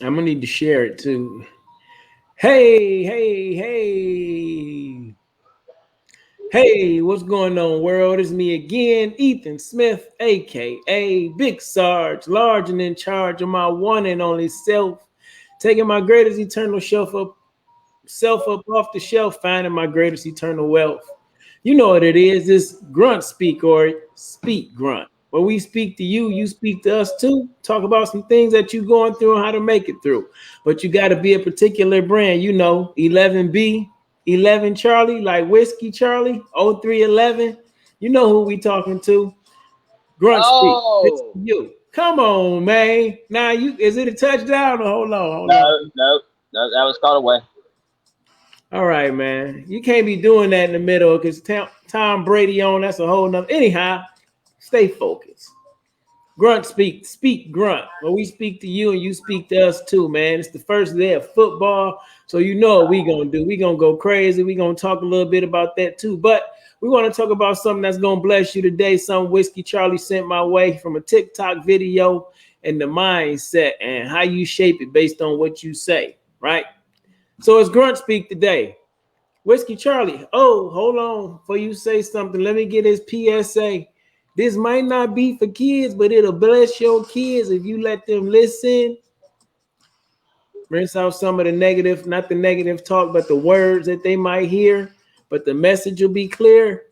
I'm gonna need to share it too. Hey, hey, hey. Hey, what's going on, world? It's me again, Ethan Smith, aka Big Sarge, large and in charge of my one and only self, taking my greatest eternal self up off the shelf, finding my greatest eternal wealth. You know what it is. This grunt speak or speak grunt. Where we speak to you, you speak to us too. Talk about some things that you're going through and how to make it through. But you got to be a particular brand, 11B, 11 Charlie, like Whiskey Charlie, 0311. You know who we talking to. Grunt speak. It's Oh you. Come on, man. Now is it a touchdown or hold on, hold no, on. no, that was called away. All right, man. You can't be doing that in the middle because Tom Brady on. That's a whole nother. Anyhow, stay focused. Grunt speak grunt. Well, we speak to you and you speak to us too, man. It's the first day of football, so you know what we gonna do. We gonna go crazy. We gonna talk a little bit about that too. But we want to talk about something that's gonna bless you today. Some Whiskey Charlie sent my way from a TikTok video and the mindset and how you shape it based on what you say, right? So it's Grunt speak today. Whiskey Charlie. Oh, hold on. Before you say something, let me get his PSA. This might not be for kids, but it'll bless your kids if you let them listen. Rinse out some of the negative, not the negative talk, but the words that they might hear. But the message will be clear.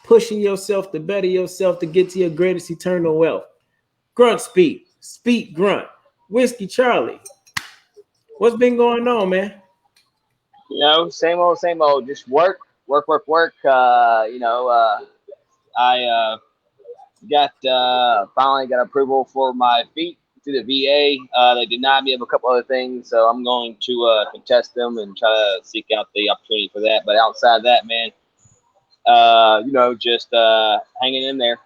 Pushing yourself to better yourself to get to your greatest eternal wealth. Grunt speak. Speak grunt. Whiskey Charlie. What's been going on, man? Same old, same old. Just work, work, work, work. I got finally got approval for my feet through the VA. They denied me of a couple other things, so I'm going to contest them and try to seek out the opportunity for that. But outside of that, man, just hanging in there,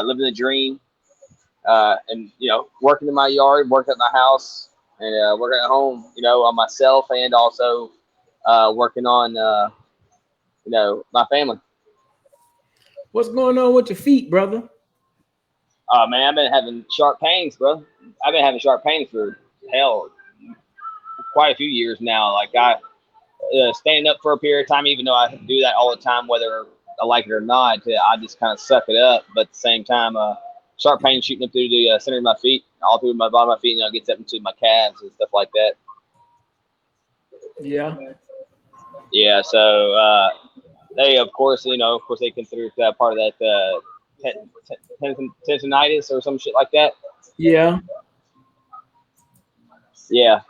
living the dream, and working in my yard, working at my house, and working at home. On myself and also working on my family. What's going on with your feet, brother? Man, I've been having sharp pains, bro. I've been having sharp pains for hell quite a few years now. Like I standing up for a period of time, even though I do that all the time, whether I like it or not, I just kind of suck it up. But at the same time, sharp pain shooting up through the center of my feet, all through my bottom of my feet, and it gets up into my calves and stuff like that. Yeah. Yeah, so they, of course, they consider it part of that tendonitis or some shit like that. Yeah. Yeah,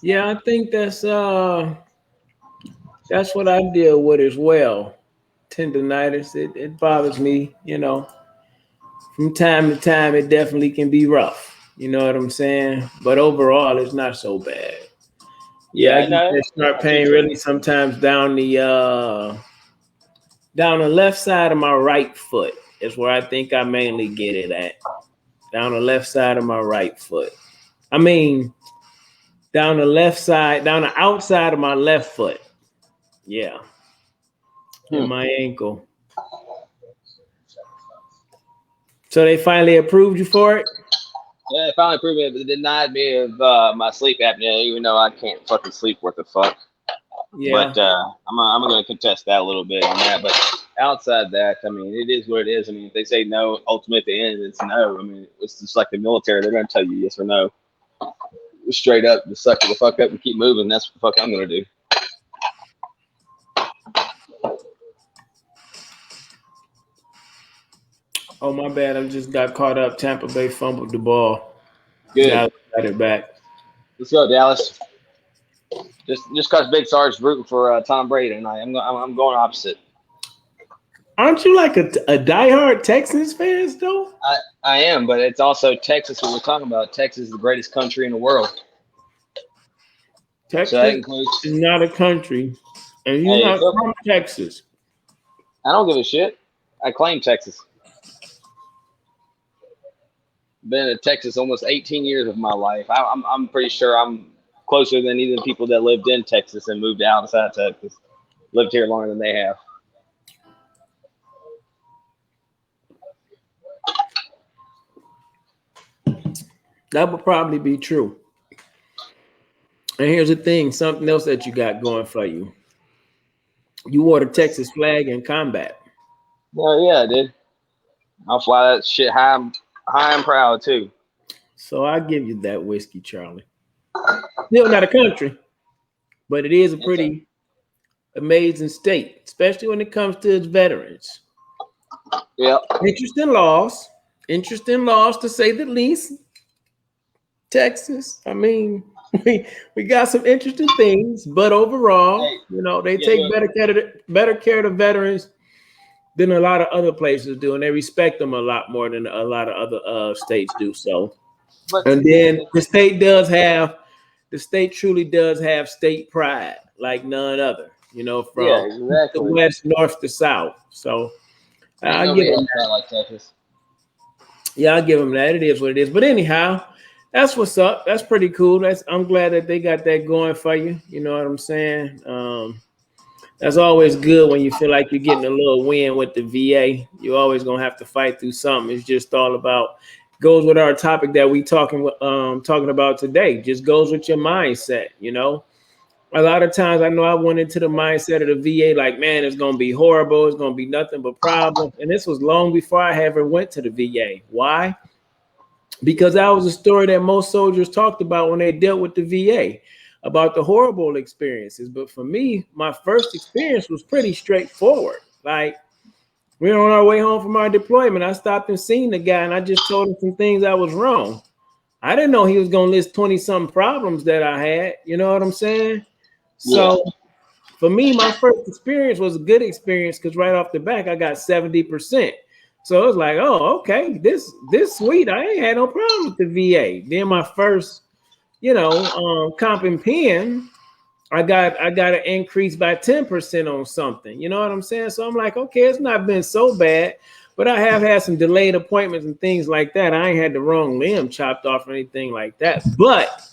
Yeah, I think that's what I deal with as well. Tendonitis. It bothers me. From time to time it definitely can be rough. You know what I'm saying? But overall it's not so bad. Yeah, I yeah, get no, that sharp I see pain what you really mean. sometimes down the left side of my right foot is where I think I mainly get it at. Down the left side of my right foot. I mean, down the outside of my left foot. Yeah. And Hmm. my ankle. So they finally approved you for it? Yeah, they finally proved it. It denied me of my sleep apnea, even though I can't fucking sleep worth a fuck. Yeah. But I'm going to contest that a little bit on that. But outside that, I mean, it is what it is. I mean, if they say no, ultimately at the end, it's no. I mean, it's just like the military. They're going to tell you yes or no. Straight up, just suck it the fuck up and keep moving. That's what the fuck I'm going to do. Oh my bad. I just got caught up. Tampa Bay fumbled the ball. Good. Got it back. Let's go, Dallas. Just cause Big Sarge's rooting for Tom Brady tonight, I'm going opposite. Aren't you like a diehard Texans fans though? I am, but it's also Texas. What we're talking about, Texas is the greatest country in the world. So that Texas is includes. not a country, and you're Hey, not from Texas. I don't give a shit. I claim Texas. Been in Texas almost 18 years of my life. I'm pretty sure I'm closer than even people that lived in Texas and moved outside Texas. Lived here longer than they have. That would probably be true. And here's the thing, something else that you got going for you. You wore the Texas flag in combat. Well, yeah, dude. I'll fly that shit high and proud too. So I give you that whiskey, Charlie. Still not a country, but it is a It's a, pretty amazing state, especially when it comes to its veterans. yep. Interesting laws. Interesting laws to say the least. Texas. I mean, we got some interesting things, but overall, Hey, they yeah, take better care of the veterans than a lot of other places do, and they respect them a lot more than a lot of other states do. So, but and then the state truly does have state pride like none other. yeah, From east to exactly. west, north to south. So Ain't I give nobody them else out like Texas. Yeah, I'll give them that. It is what it is. But anyhow, that's what's up. That's pretty cool. I'm glad that they got that going for you. You know what I'm saying? That's always good when you feel like you're getting a little win with the VA. You're always gonna have to fight through something. It's just all about goes with our topic that we talking about today. Just goes with your mindset. A lot of times I know I went into the mindset of the VA like, man, it's gonna be horrible. It's gonna be nothing but problems. And this was long before I ever went to the VA. Why? Because that was a story that most soldiers talked about when they dealt with the VA about the horrible experiences. But for me, my first experience was pretty straightforward. Like we were on our way home from our deployment. I stopped and seen the guy and I just told him some things that was wrong. I didn't know he was going to list 20 something problems that I had. You know what I'm saying? Yeah. So for me, my first experience was a good experience because right off the back, I got 70%. So it was like, oh, okay, this sweet. I ain't had no problem with the VA. Then my first, comp and pen, I got an increase by 10% on something. You know what I'm saying? So I'm like, okay, it's not been so bad, but I have had some delayed appointments and things like that. I ain't had the wrong limb chopped off or anything like that. But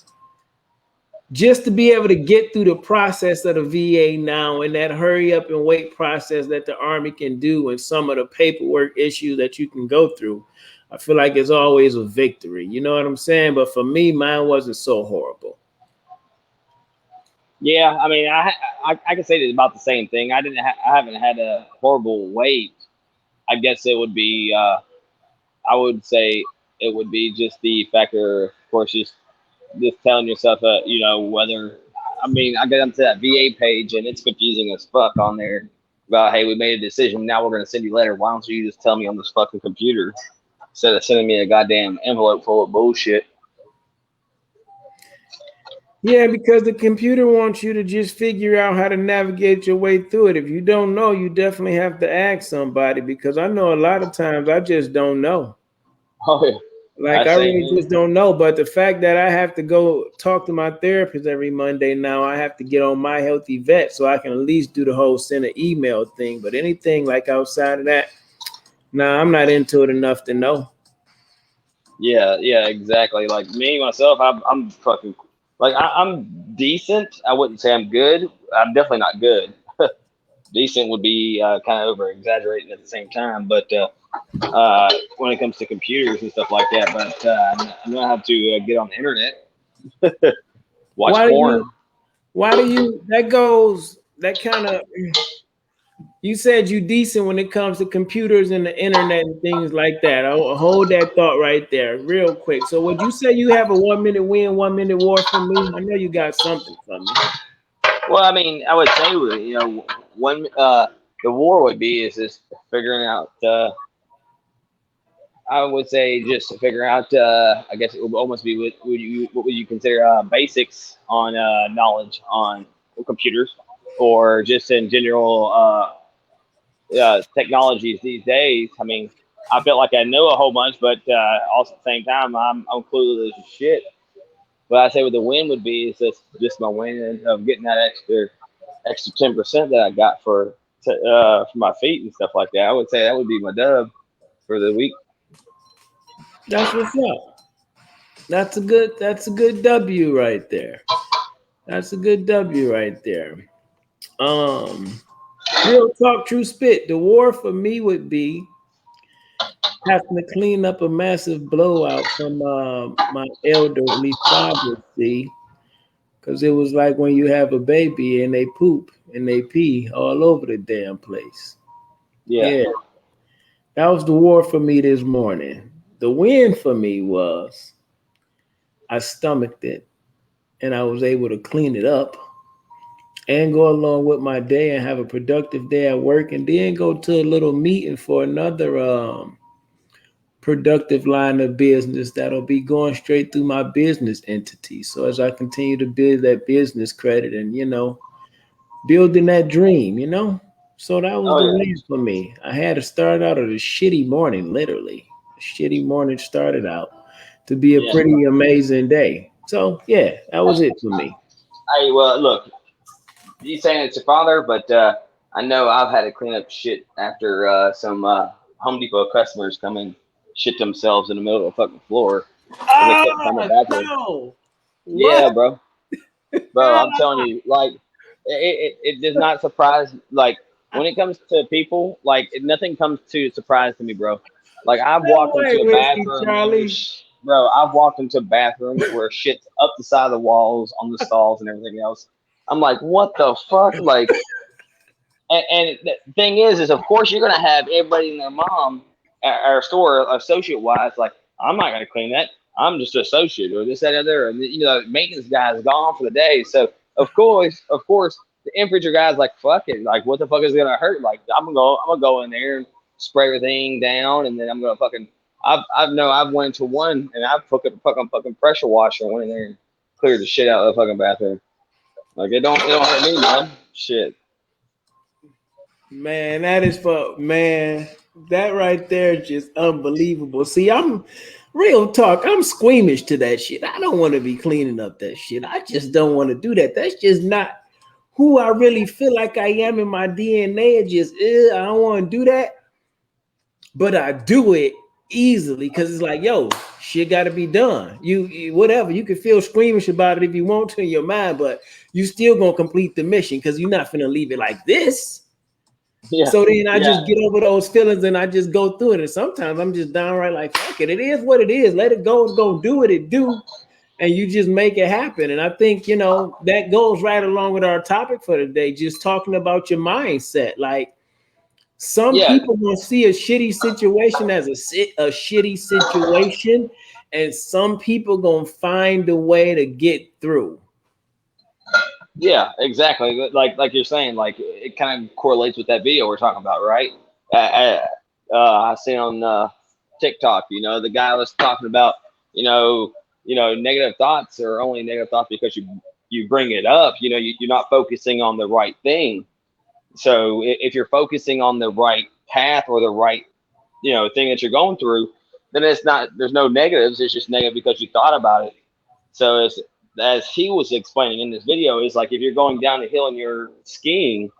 just to be able to get through the process of the VA now and that hurry up and wait process that the Army can do and some of the paperwork issues that you can go through, I feel like it's always a victory. You know what I'm saying? But for me, mine wasn't so horrible. Yeah, I mean, I can say it's about the same thing. I haven't had a horrible wait. I guess it would be. I would say it would be just the factor, of course, just telling yourself, whether. I mean, I get onto that VA page and it's confusing as fuck on there about, hey, we made a decision. Now we're gonna send you a letter. Why don't you just tell me on this fucking computer instead of sending me a goddamn envelope full of bullshit? Yeah, because the computer wants you to just figure out how to navigate your way through it. If you don't know, you definitely have to ask somebody because I know a lot of times I just don't know. Oh yeah, Like I I say, really just don't know. But the fact that I have to go talk to my therapist every Monday now, I have to get on my healthy vet so I can at least do the whole send an email thing. But anything like outside of that, nah, I'm not into it enough to know. yeah, exactly. Like me myself, I'm fucking like I'm decent. I wouldn't say I'm good. I'm definitely not good. Decent would be kind of over exaggerating at the same time, but when it comes to computers and stuff like that, but I know how to get on the internet, watch Why do porn. that goes that kind of you said you decent when it comes to computers and the internet and things like that. I'll hold that thought right there real quick. So would you say you have a 1 minute win, 1 minute war from me? I know you got something from me. Well, I mean, I would say one the war would be is just figuring out. I would say just to figure out. I guess it would almost be what would you consider basics on knowledge on computers or just in general technologies these days. I mean, I felt like I know a whole bunch, but also at the same time, I'm clueless as shit. But I say what the win would be is just my win of getting that extra 10% that I got for my feet and stuff like that. I would say that would be my dub for the week. That's what's up. That's a good W right there. That's a good W right there. Um Real talk, true spit. The war for me would be having to clean up a massive blowout from my elderly father, see, because it was like when you have a baby and they poop and they pee all over the damn place. Yeah. Yeah, that was the war for me this morning. The win for me was I stomached it and I was able to clean it up and go along with my day and have a productive day at work and then go to a little meeting for another productive line of business that'll be going straight through my business entity. So as I continue to build that business credit and building that dream, So that was Oh the yeah. win for me. I had to start out at a shitty morning, literally. A shitty morning started out to be a Yeah. pretty amazing day. So yeah, that was it for me. Hey, well, look, you saying it's your father, but I know I've had to clean up shit after some Home Depot customers come and shit themselves in the middle of the fucking floor because they couldn't find the Oh bathroom. no! Yeah, What? bro, I'm telling you, like, it does not surprise. Like, when it comes to people, like, nothing comes to surprise to me, bro. Like, I've No walked way, into a Whiskey bathroom and Charlie. bro, I've walked into bathrooms where shit's up the side of the walls, on the stalls, and everything else. I'm like, what the fuck? Like, and the thing is of course you're gonna have everybody and their mom at our store associate wise like I'm not gonna clean that. I'm just an associate or this that other and the maintenance guy is gone for the day. So of course the infantry guy's like fuck it like what the fuck is gonna hurt like I'm gonna go in there and spray everything down and then I'm gonna fucking I've went to one and I've put a fucking pressure washer and went in there and cleared the shit out of the fucking bathroom. Like it don't hurt me, man. Shit. Man, that is for man. That right there is just unbelievable. See, I'm real talk. I'm squeamish to that shit. I don't want to be cleaning up that shit. I just don't want to do that. That's just not who I really feel like I am in my DNA. It just I don't want to do that, but I do it easily because it's like, yo, shit got to be done. Whatever you can feel squeamish about it if you want to in your mind, but you still gonna complete the mission because you're not gonna leave it like this. Yeah. So then I Yeah. just get over those feelings and I just go through it. And sometimes I'm just downright like, fuck it. It is what it is. Let it go. It's gonna do what it do. And you just make it happen. And I think, that goes right along with our topic for today, just talking about your mindset. Like some Yeah. people will see a shitty situation as a shitty situation, and some people gonna find a way to get through. Yeah, exactly. Like you're saying, like it kind of correlates with that video we're talking about, right? I see on TikTok, the guy was talking about, negative thoughts are only negative thoughts because you bring it up. You're not focusing on the right thing. So if you're focusing on the right path or the right, thing that you're going through, then there's no negatives. It's just negative because you thought about it. So as he was explaining in this video, is like if you're going down a hill and you're skiing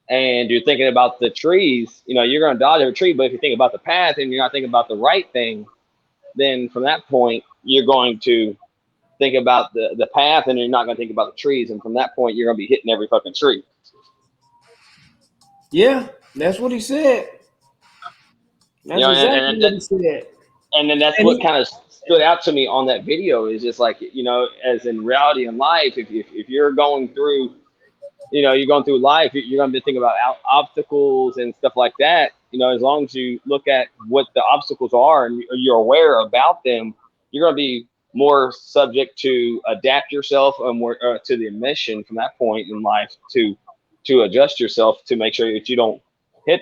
and you're thinking about the trees, you're going to dodge every tree. But if you think about the path and you're not thinking about the right thing, then from that point you're going to think about the path and you're not going to think about the trees. And from that point you're going to be hitting every fucking tree. Yeah, that's what he said. That's exactly And what he said. then that's And what he, kind of stood out to me on that video is just like as in reality in life, if you're going through you're going through life, you're going to be thinking about obstacles and stuff like that. As long as you look at what the obstacles are and you're aware about them, you're going to be more subject to adapt yourself and more to the mission from that point in life to adjust yourself to make sure that you don't hit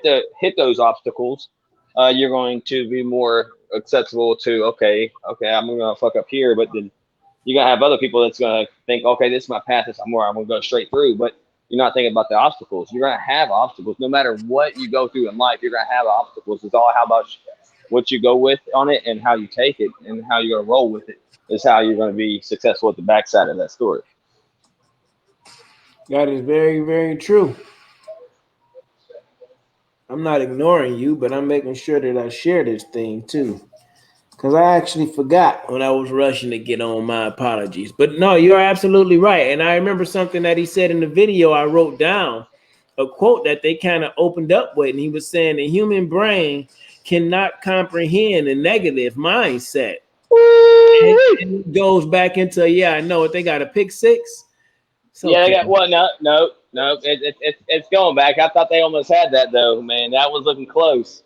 those obstacles. You're going to be more accessible to okay, I'm gonna fuck up here, but then you're gonna have other people that's gonna think, okay, this is my path, this is where I'm gonna go straight through, but you're not thinking about the obstacles. You're gonna have obstacles no matter what you go through in life. You're gonna have obstacles. It's all how about what you go with on it and how you take it and how you're gonna roll with it is how you're gonna be successful at the backside of that story. that is very, very true. I'm not ignoring you, but I'm making sure that I share this thing too. Because I actually forgot when I was rushing to get on. My apologies. But no, you're absolutely right. And I remember something that he said in the video I wrote down, a quote that they kind of opened up with. And he was saying the human brain cannot comprehend a negative mindset. Woo-wee. And it goes back into, I know it. They got a pick six. It's Yeah, they okay. got well. No. It's going back. I thought they almost had that though, man. That was looking close.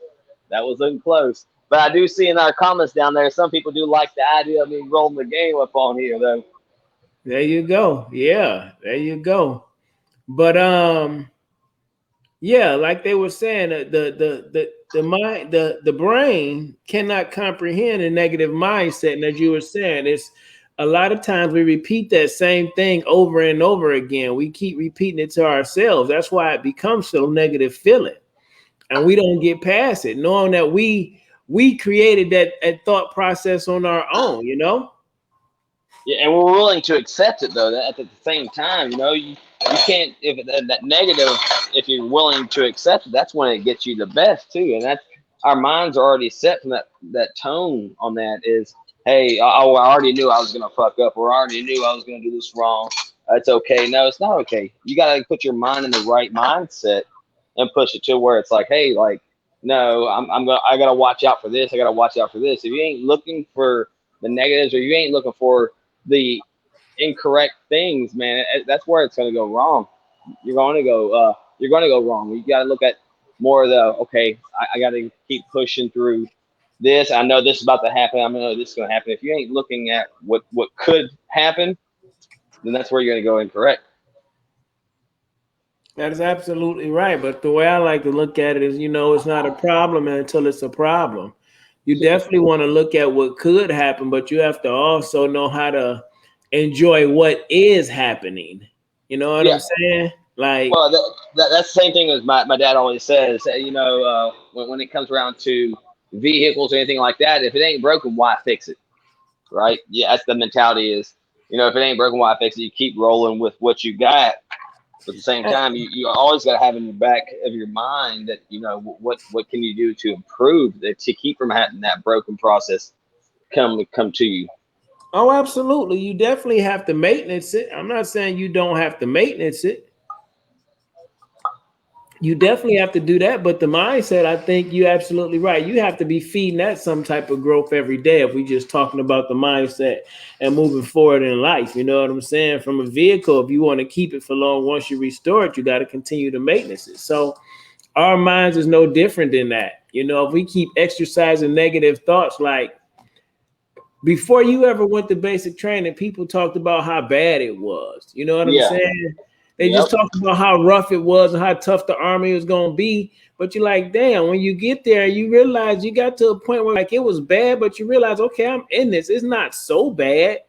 That was looking close. But I do see in our comments down there, some people do like the idea of me rolling the game up on here though. There you go. Yeah, there you go. But yeah, like they were saying, the mind, the brain cannot comprehend a negative mindset. And as you were saying, it's a lot of times we repeat that same thing over and over again. We keep repeating it to ourselves. That's why it becomes so negative feeling, and we don't get past it, knowing that we created that thought process on our own. Yeah, and we're willing to accept it though. That at the same time, you can't if that negative. If you're willing to accept it, that's when it gets you the best too. And that's our minds are already set from that tone on that is, hey, I already knew I was gonna fuck up, or I already knew I was gonna do this wrong. It's okay. No, it's not okay. You gotta put your mind in the right mindset and push it to where it's like, hey, like, no, I gotta watch out for this. I gotta watch out for this. If you ain't looking for the negatives, or you ain't looking for the incorrect things, man, that's where it's going to go wrong. You're going to go wrong. You got to look at more of the, okay, I got to keep pushing through this. I know this is about to happen. I know this is going to happen. If you ain't looking at what could happen, then that's where you're going to go incorrect. That is absolutely right. But the way I like to look at it is, it's not a problem until it's a problem. You definitely want to look at what could happen, but you have to also know how to enjoy what is happening. You know what Yeah. I'm saying? Like, Well, that's the same thing as my dad always says. When it comes around to vehicles or anything like that, if it ain't broken, why fix it? Right? Yeah, that's the mentality is, if it ain't broken, why fix it? You keep rolling with what you got. But at the same time, you always got to have in the back of your mind that, what can you do to improve that to keep from having that broken process come to you. oh, absolutely. You definitely have to maintenance it. I'm not saying you don't have to maintenance it. You definitely have to do that, but the mindset, I think you're absolutely right. You have to be feeding that some type of growth every day if we just talking about the mindset and moving forward in life. You know what I'm saying? From a vehicle, if you want to keep it for long, once you restore it, you got to continue to maintenance it. So our minds is no different than that. If we keep exercising negative thoughts, like before you ever went to basic training, people talked about how bad it was. You know what I'm Yeah. saying? They Yep. just talked about how rough it was and how tough the army was going to be. But you're like, damn, when you get there, you realize you got to a point where like it was bad, but you realize, okay, I'm in this. It's not so bad.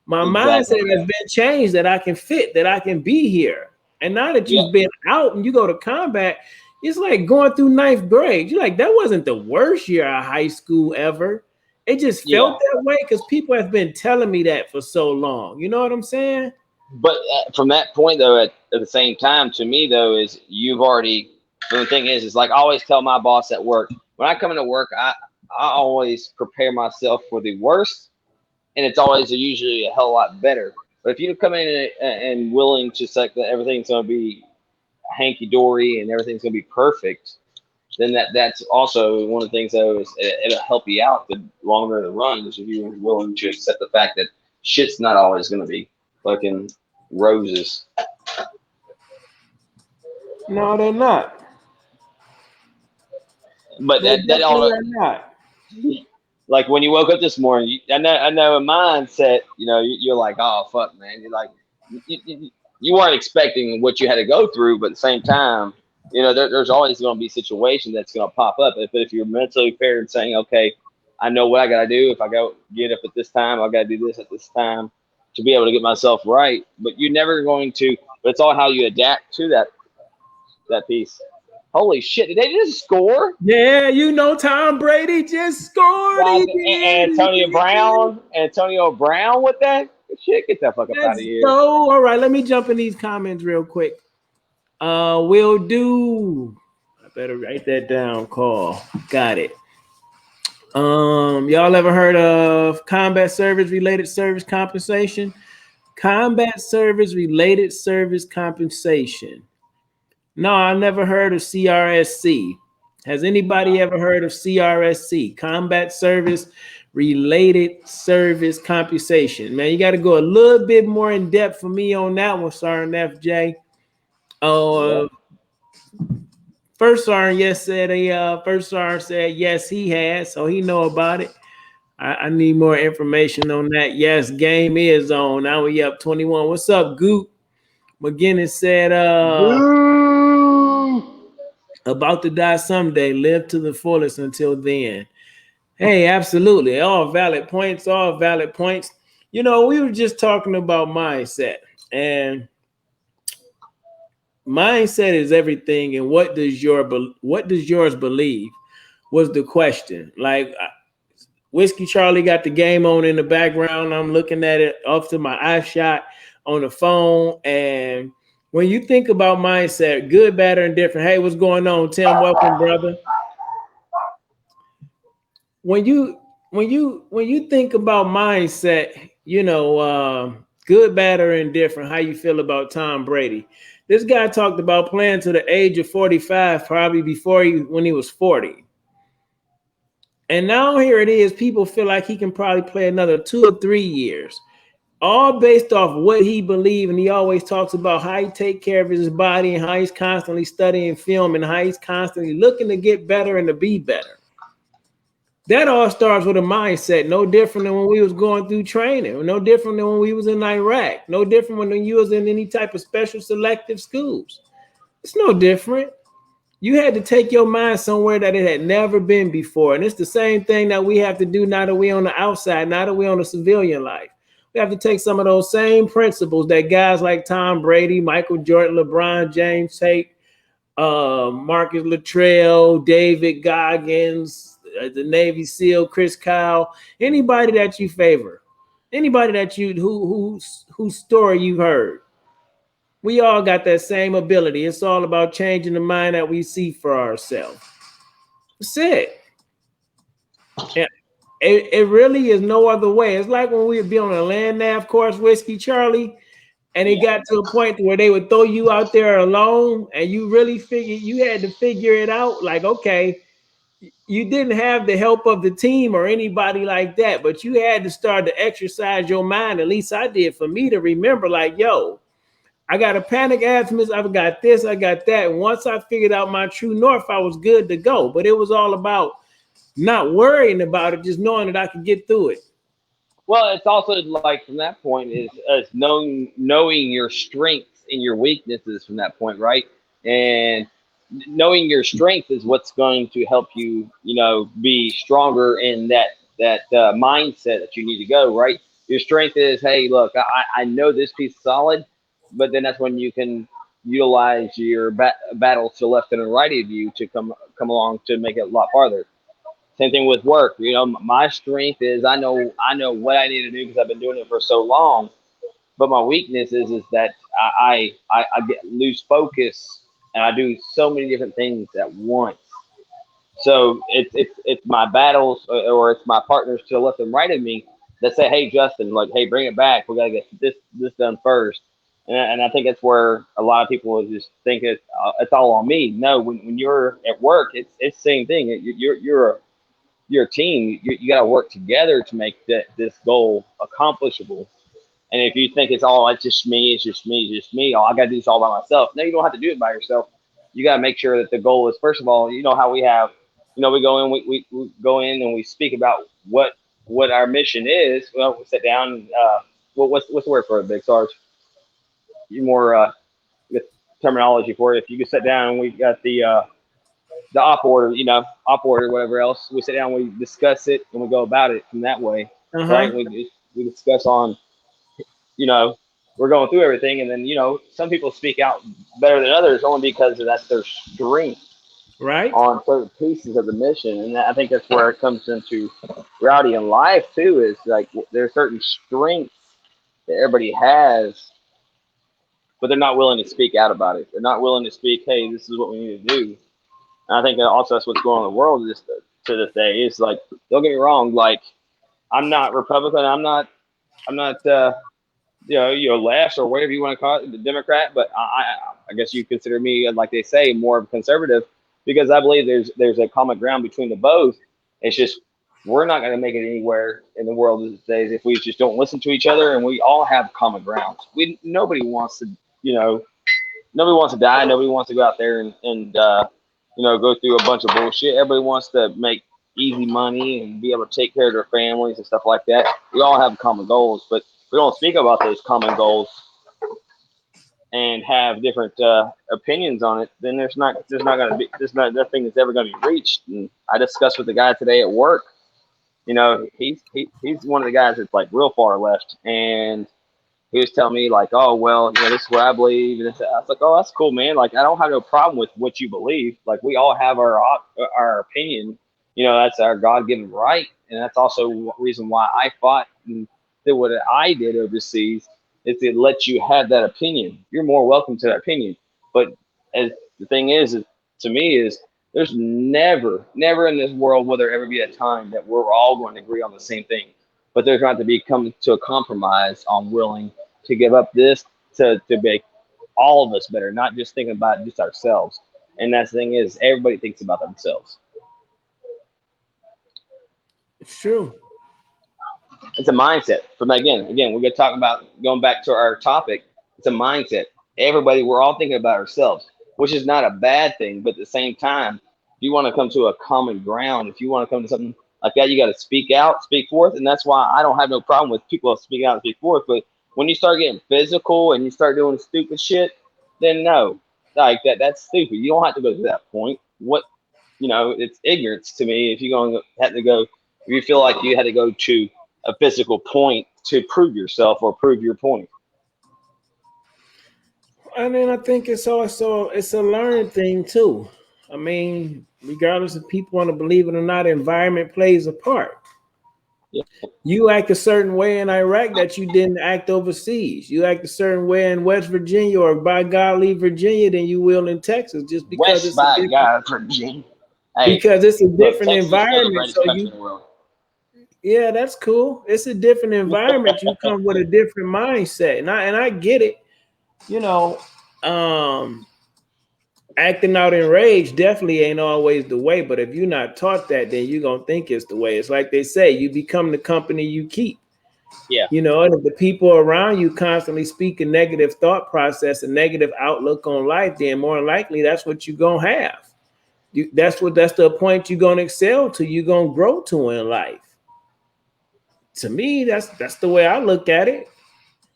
My Exactly. mindset has been changed that I can fit, that I can be here. And now that Yeah. you've been out and you go to combat, it's like going through ninth grade. You're like, that wasn't the worst year of high school ever. It just Yeah. felt that way because people have been telling me that for so long. You know what I'm saying? But from that point, though, at the same time, to me, though, is you've already. The thing is like I always tell my boss at work when I come into work, I always prepare myself for the worst, and it's always usually a hell of a lot better. But if you come in and willing to say that everything's going to be hanky dory and everything's going to be perfect, then that's also one of the things though is it'll help you out the longer the run is if you're willing to accept the fact that shit's not always going to be fucking roses. No, they're not. But They that definitely all are not. like when you woke up this morning, I know in mindset, you're like, oh fuck, man, you're like, you weren't expecting what you had to go through, but at the same time, there's always going to be a situation that's going to pop up. If you're mentally prepared and saying, okay, I know what I got to do. If I go get up at this time, I got to do this at this time to be able to get myself right. But you're never going to. But it's all how you adapt to that piece. Holy shit! Did they just score? Yeah, Tom Brady just scored. God, He did. He Antonio did. Brown, Antonio Brown with that shit. Get that fuck up out of Let's here. go. All right, let me jump in these comments real quick. Will do. I better write that down. Call. Got it. Y'all ever heard of combat service related service compensation? Combat service related service compensation. No, I never heard of CRSC. Has anybody ever heard of CRSC, Combat Service Related Service Compensation? Man, you got to go a little bit more in depth for me on that one, Sergeant FJ. Yeah. Uh, First sergeant said yes, he has, so he know about it. I need more information on that. Yes, game is on. Now we up 21. What's up, Goop? McGinnis said, Boo! about to die someday. Live to the fullest until then. Hey, absolutely. All valid points. All valid points. You know, we were just talking about mindset, and mindset is everything. And what does yours believe? Was the question. Like Whiskey Charlie got the game on in the background. I'm looking at it off to my eye shot on the phone. And when you think about mindset, good, bad, or indifferent, hey, what's going on? Tim, welcome, brother. When you think about mindset, good, bad, or indifferent, how you feel about Tom Brady? This guy talked about playing to the age of 45, probably when he was 40. And now here it is. People feel like he can probably play another 2 or 3 years, all based off what he believes. And he always talks about how he take care of his body and how he's constantly studying film and how he's constantly looking to get better and to be better. That all starts with a mindset. No different than when we was going through training. No different than when we was in Iraq. No different when you was in any type of special selective schools. It's no different. You had to take your mind somewhere that it had never been before. And it's the same thing that we have to do now that we're on the outside, now that we're on the civilian life. We have to take some of those same principles that guys like Tom Brady, Michael Jordan, LeBron James take, Marcus Luttrell, David Goggins, the Navy SEAL, Chris Kyle, anybody that you favor, anybody that whose story you've heard. We all got that same ability. It's all about changing the mind that we see for ourselves. That's it. Yeah. It really is no other way. It's like when we would be on a land nav course, Whiskey Charlie, and it Yeah. got to a point where they would throw you out there alone, and you really you had to figure it out. Like, okay, you didn't have the help of the team or anybody like that, but you had to start to exercise your mind. At least I did, for me to remember, like, yo, I got a panic asthma. I've got this, I got that. And once I figured out my true north, I was good to go. But it was all about not worrying about it, just knowing that I could get through it. Well, it's also like from that point is knowing your strengths and your weaknesses from that point, right? And knowing your strength is what's going to help you, be stronger in that mindset that you need to go, right? Your strength is, hey, look, I know this piece is solid, but then that's when you can utilize your battles to left and right of you to come along to make it a lot farther. Same thing with work. My strength is I know what I need to do because I've been doing it for so long. But my weakness is that I get lose focus and I do so many different things at once. So it's my battles or it's my partners to the left and right of me that say, hey Justin, like, hey, bring it back. We gotta get this done first. And I think that's where a lot of people just think it's all on me. No, when you're at work, it's the same thing. You're a team. You got to work together to make this goal accomplishable. And if you think it's just me, it's just me, it's just me, oh, I got to do this all by myself. No, you don't have to do it by yourself. You got to make sure that the goal is, first of all, how we have, we go in, we go in and we speak about what our mission is. Well, we sit down. What's the word for it, Big Sarge? You more with terminology for it. If you can sit down and we got the op order, op order, whatever else. We sit down, we discuss it, and we go about it from that way, right? Uh-huh. We discuss on, you know, we're going through everything, and then some people speak out better than others only because that's their strength Right? on certain pieces of the mission, and I think that's where it comes into reality in life too. Is like there are certain strengths that everybody has, but they're not willing to speak out about it. They're not willing to speak. Hey, this is what we need to do. And I think that also that's what's going on in the world to this day. Is like, don't get me wrong, like I'm not Republican, I'm not left or whatever you want to call it, the Democrat, but I guess you consider me, like they say, more of a conservative. because I believe there's a common ground between the both. It's just we're not going to make it anywhere in the world these days if we just don't listen to each other and we all have common ground. We nobody wants to, you know, nobody wants to die. Nobody wants to go out there and go through a bunch of bullshit. Everybody wants to make easy money and be able to take care of their families and stuff like that. We all have common goals, but we don't speak about those common goals and have different opinions on it. Then there's not going to be there's not nothing that's ever going to be reached. And I discussed with the guy today at work. You know, he's one of the guys that's like real far left, and he was telling me like, oh well, this is what I believe, and I was like, oh, that's cool, man. Like, I don't have no problem with what you believe. Like, we all have our opinion. That's our God given right, and that's also the reason why I fought and did what I did overseas. Is to let you have that opinion. You're more welcome to that opinion. But as the thing is to me is there's never in this world will there ever be a time that we're all going to agree on the same thing. But there's going to be come to a compromise on willing to give up this to make all of us better, not just thinking about just ourselves. And that's the thing is everybody thinks about themselves. It's true. It's a mindset. From again, we're gonna talk about going back to our topic. It's a mindset. Everybody, we're all thinking about ourselves, which is not a bad thing. But at the same time, if you want to come to a common ground, if you want to come to something like that, you got to speak out, speak forth, and that's why I don't have no problem with people speaking out and speak forth. But when you start getting physical and you start doing stupid shit, then no, like that's stupid. You don't have to go to that point. It's ignorance to me if you're going to have to go. If you feel like you had to go to a physical point to prove yourself or prove your point. I mean, I think it's also it's a learned thing too. I mean, regardless if people want to believe it or not, environment plays a part. Yeah. You act a certain way in Iraq that you didn't act overseas. You act a certain way in West Virginia or by golly Virginia than you will in Texas, just because West by God, Virginia. Hey, because it's a different Texas is still the environment. greatest So country in the world. yeah, that's cool. It's a different environment. You come with a different mindset, and I get it. You know, um, acting out in rage definitely ain't always the way. But if you're not taught that, then you're gonna think it's the way. It's like they say, you become the company you keep. Yeah. And if the people around you constantly speak a negative thought process, a negative outlook on life, then more than likely that's what you're gonna have. That's the point you're gonna excel to. You're gonna grow to in life. To me, that's the way I look at it.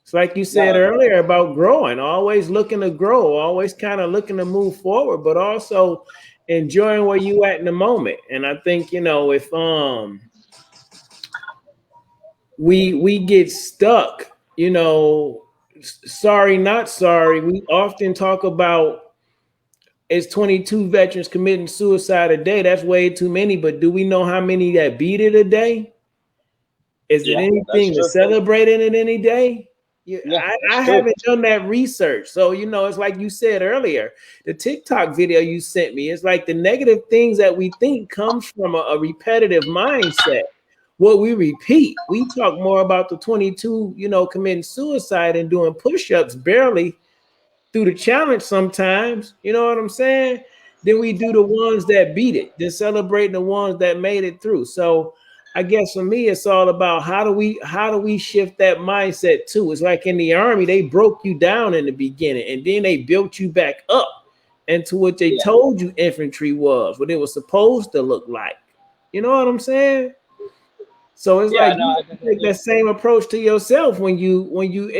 It's like you said earlier about growing, always looking to grow, always kind of looking to move forward, but also enjoying where you at in the moment. And I think, if we get stuck, sorry, not sorry. We often talk about it's 22 veterans committing suicide a day. That's way too many, but do we know how many that beat it a day? Is it anything to celebrate in it any day? I haven't done that research. So, it's like you said earlier, the TikTok video you sent me, it's like the negative things that we think comes from a repetitive mindset. What we repeat, we talk more about the 22, committing suicide and doing push-ups barely through the challenge sometimes. You know what I'm saying? Then we do the ones that beat it, then celebrating the ones that made it through. So I guess for me, it's all about how do we shift that mindset too. It's like in the Army, they broke you down in the beginning and then they built you back up into what they told you infantry was, what it was supposed to look like. You know what I'm saying? So it's like you take that same approach to yourself when you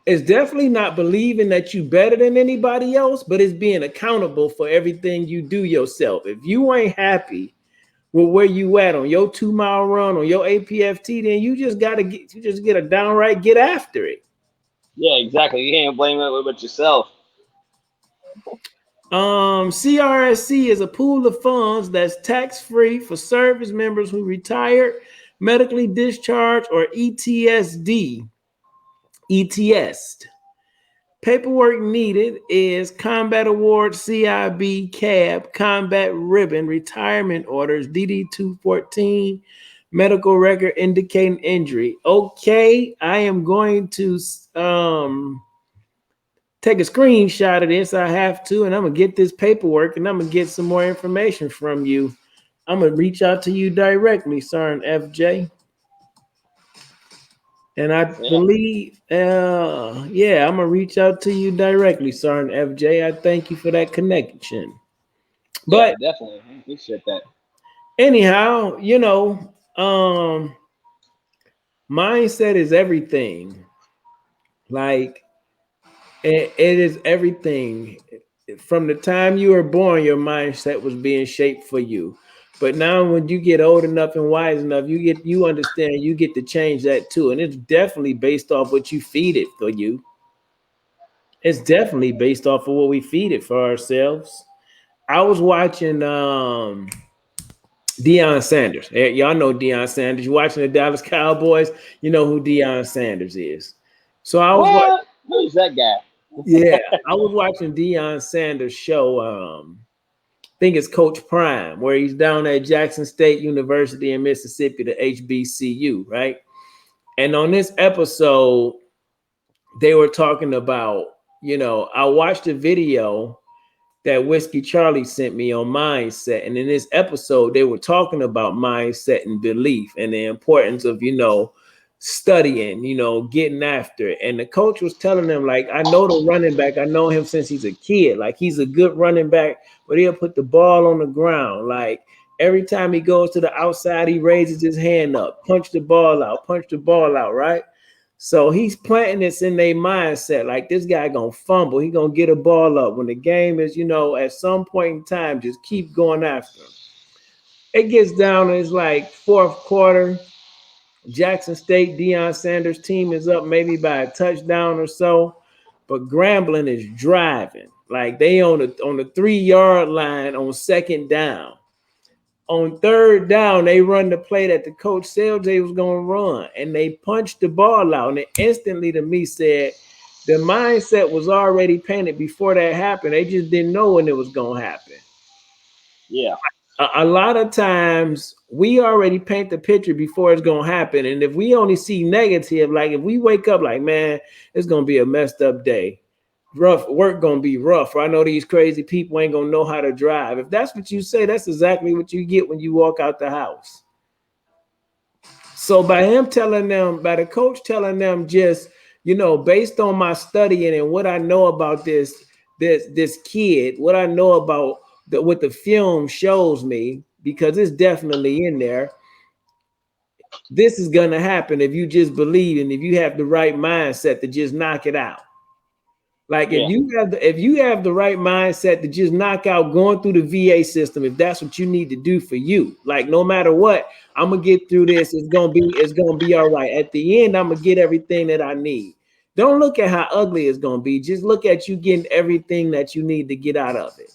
it's definitely not believing that you better than anybody else, but it's being accountable for everything you do yourself. If you ain't happy with where you at on your 2-mile run on your APFT, then you just get a downright get after it. Yeah, exactly. You can't blame it but yourself. CRSC is a pool of funds that's tax-free for service members who retired, medically discharged, or ETSD. Paperwork needed is Combat Award, CIB, CAB, Combat Ribbon, Retirement Orders, DD-214, Medical Record indicating injury. Okay, I am going to take a screenshot of this. I have to, and I'm gonna get this paperwork, and I'm gonna get some more information from you. I'm gonna reach out to you directly, sir, and FJ. And I Yeah, believe, yeah, I'm gonna reach out to you directly, sir, and FJ. I thank you for that connection. yeah, But definitely. I appreciate that. anyhow, mindset is everything. Like it is everything. From the time you were born, your mindset was being shaped for you. But now when you get old enough and wise enough, you understand you get to change that too. And it's definitely based off what you feed it for you. It's definitely based off of what we feed it for ourselves. I was watching Deion Sanders. Y'all know Deion Sanders. You watching the Dallas Cowboys, you know who Deion Sanders is. So I was watching. What? Who's that guy? Yeah, I was watching Deion Sanders show. I think it's Coach Prime, where he's down at Jackson State University in Mississippi, the HBCU, right? And on this episode, they were talking about, I watched a video that Whiskey Charlie sent me on mindset. And in this episode, they were talking about mindset and belief and the importance of, studying, getting after it. And the coach was telling them, like, I know the running back, I know him since he's a kid. Like, he's a good running back, but he'll put the ball on the ground. Like, every time he goes to the outside, he raises his hand up, punch the ball out, right? So he's planting this in their mindset, like this guy gonna fumble, he gonna get a ball up. When the game is, at some point in time, just keep going after him. It gets down, and it's like fourth quarter. Jackson State, Deion Sanders' team is up maybe by a touchdown or so, but Grambling is driving. Like they on the 3 yard line on second down. On third down, they run the play that the coach said they was going to run, and they punched the ball out. And it instantly to me said the mindset was already painted before that happened. They just didn't know when it was going to happen. Yeah. A lot of times we already paint the picture before it's going to happen. And if we only see negative, like if we wake up like, man, it's going to be a messed up day. Rough work gonna be rough. Or I know these crazy people ain't gonna know how to drive. If that's what you say, that's exactly what you get when you walk out the house. So by him telling them, by the coach telling them, just based on my studying and what I know about this kid, what I know about what the film shows me, because it's definitely in there. This is gonna happen if you just believe and if you have the right mindset to just knock it out. Like Yeah. if you have the right mindset to just knock out going through the VA system, if that's what you need to do for you, like no matter what, I'm gonna get through this. It's gonna be all right. At the end, I'm gonna get everything that I need. Don't look at how ugly it's gonna be. Just look at you getting everything that you need to get out of it.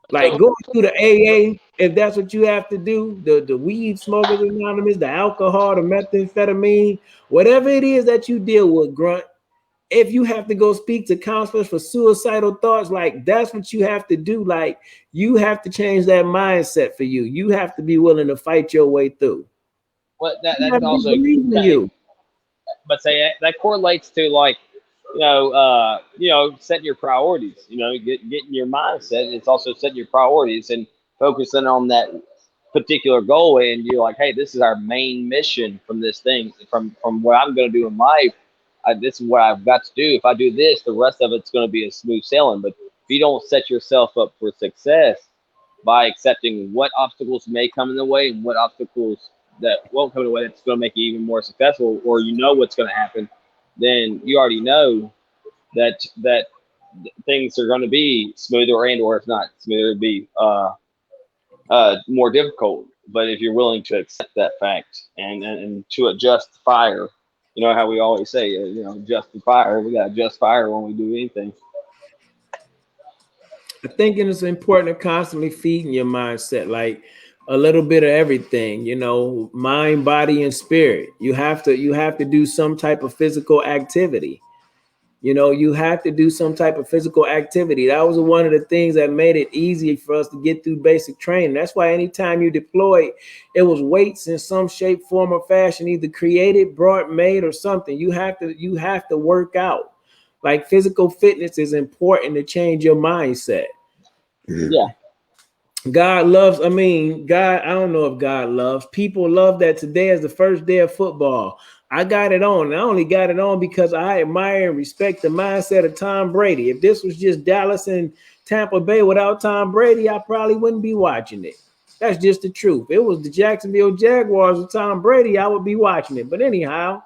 Like So, going through the AA, if that's what you have to do, the weed smokers anonymous, the alcohol, the methamphetamine, whatever it is that you deal with, Grunt. If you have to go speak to counselors for suicidal thoughts, like that's what you have to do. Like you have to change that mindset for you. You have to be willing to fight your way through. what that You that have to also, believe in you. but say that correlates to like, setting your priorities. Getting your mindset. It's also setting your priorities and focusing on that particular goal. And you're like, hey, this is our main mission from this thing, from what I'm going to do in life. This is what I've got to do. If I do this, the rest of it's going to be a smooth sailing. But if you don't set yourself up for success by accepting what obstacles may come in the way and what obstacles that won't come in the way that's going to make you even more successful, or what's going to happen, then you already know that things are going to be smoother, and or if not smoother, it'd be more difficult. But if you're willing to accept that fact and to adjust fire, how we always say, adjust the fire. We got to adjust fire when we do anything. I think it's important to constantly feeding your mindset, like a little bit of everything, mind, body, and spirit. You have to do some type of physical activity. You have to do some type of physical activity. That was one of the things that made it easy for us to get through basic training. That's why anytime you deployed, it was weights in some shape, form, or fashion, either created, brought, made, or something. You have to work out. Like physical fitness is important to change your mindset. Yeah. God loves, I mean, God, I don't know if God loves. People love that today is the first day of football. I got it on. I only got it on because I admire and respect the mindset of Tom Brady. If this was just Dallas and Tampa Bay without Tom Brady, I probably wouldn't be watching it. That's just the truth. If it was the Jacksonville Jaguars with Tom Brady, I would be watching it. But anyhow,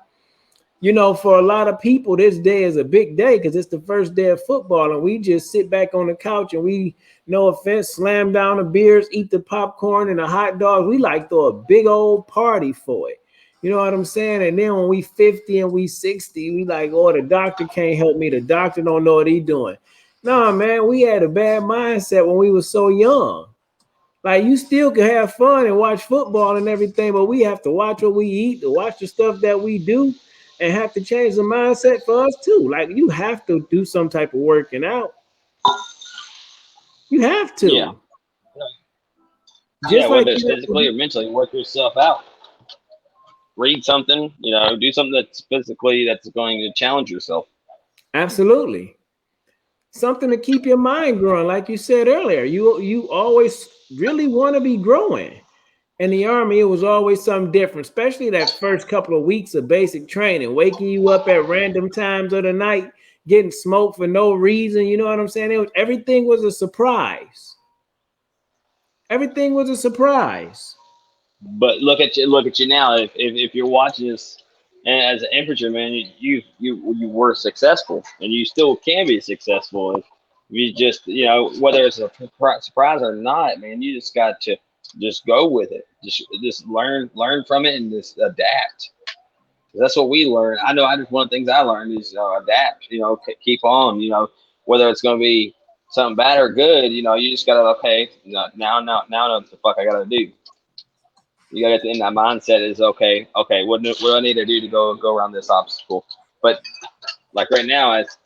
for a lot of people, this day is a big day because it's the first day of football, and we just sit back on the couch and we, no offense, slam down the beers, eat the popcorn and the hot dogs. We like throw a big old party for it. You know what I'm saying? And then when we 50 and we 60, we like, oh, the doctor can't help me. The doctor don't know what he doing. Nah, man, we had a bad mindset when we were so young. Like you still can have fun and watch football and everything, but we have to watch what we eat, to watch the stuff that we do, and have to change the mindset for us too. Like you have to do some type of working out. You have Yeah. to. Yeah, Just like whether it's you have physically to. or mentally, work yourself out. Read something, do something that's going to challenge yourself. Absolutely. Something to keep your mind growing. Like you said earlier, you always really want to be growing. In the Army, it was always something different, especially that first couple of weeks of basic training, waking you up at random times of the night, getting smoked for no reason. You know what I'm saying? Everything was a surprise. Everything was a surprise. But look at you now. If you're watching this, and as an infantryman, you were successful, and you still can be successful if you just whether it's a surprise or not, man. You just got to just go with it. Just learn from it and just adapt. That's what we learn. I know. I just one of the things I learned is adapt. Keep on. Whether it's going to be something bad or good. You just gotta okay. Now I know what the fuck I gotta do. You gotta get in that mindset is okay. What do I need to do to go around this obstacle? But like right now, as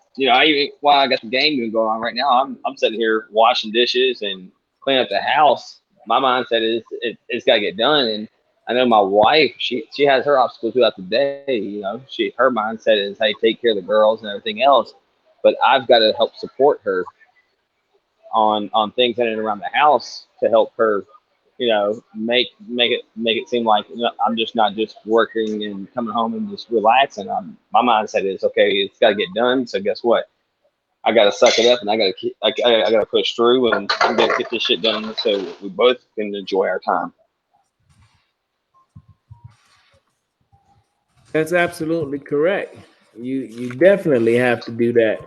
while I got the game going on right now, I'm sitting here washing dishes and cleaning up the house. My mindset is it's got to get done, and I know my wife she has her obstacles throughout the day. Her mindset is hey, take care of the girls and everything else, but I've got to help support her on things in and around the house to help her make it seem like I'm just not just working and coming home and just relaxing. My mindset is okay. It's got to get done. So guess what? I got to suck it up and I got to I got to push through and I'm gonna get this shit done so we both can enjoy our time. That's absolutely correct. You definitely have to do that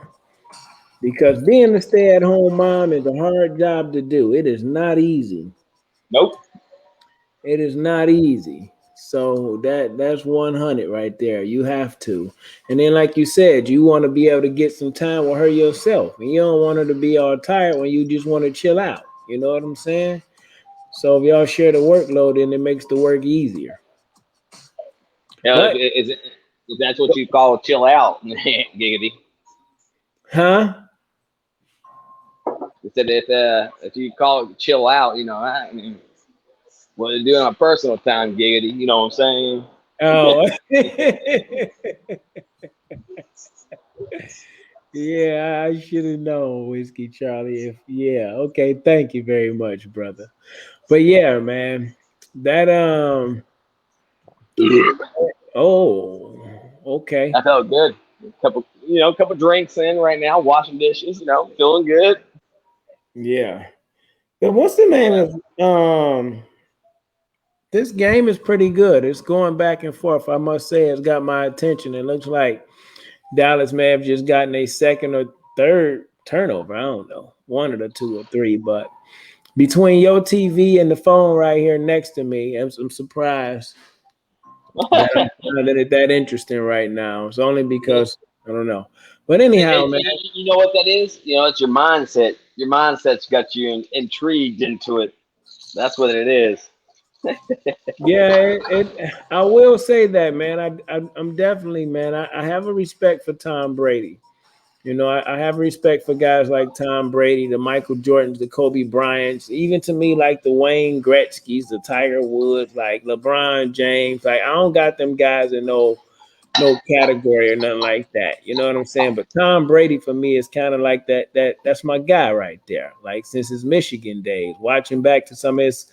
because being a stay-at-home mom is a hard job to do. It is not easy. Nope. It is not easy. So that's 100 right there. You have to. And then like you said, you want to be able to get some time with her yourself. And you don't want her to be all tired when you just want to chill out. You know what I'm saying? So if y'all share the workload, then it makes the work easier. But If that's what you call chill out, giggity. huh? I said if you call it chill out, I mean, what to do in my personal time, giggity. You know what I'm saying? Oh. Yeah, I should have known, Whiskey Charlie. If yeah, okay, thank you very much, brother. But yeah, man, that oh, okay, I felt good. A couple drinks in right now, washing dishes. Feeling good. yeah. But what's the name of this game is pretty good. It's going back and forth. I must say, it's got my attention. It looks like Dallas may have just gotten a second or third turnover. I don't know, one of the two or three, but between your TV and the phone right here next to me, I'm surprised that I'm finding it that interesting right now. It's only because I don't know. But anyhow, man, You know what that is? It's your mindset. Your mindset's got you intrigued into it. That's what it is. yeah, I will say that, man. I'm definitely, man. I have a respect for Tom Brady. I have respect for guys like Tom Brady, the Michael Jordans, the Kobe Bryants, even to me, like the Wayne Gretzky's, the Tiger Woods, like LeBron James. Like, I don't got them guys in no no category or nothing like that. You know what I'm saying? But Tom Brady for me is kind of like that. That's my guy right there. Like since his Michigan days, watching back to some of his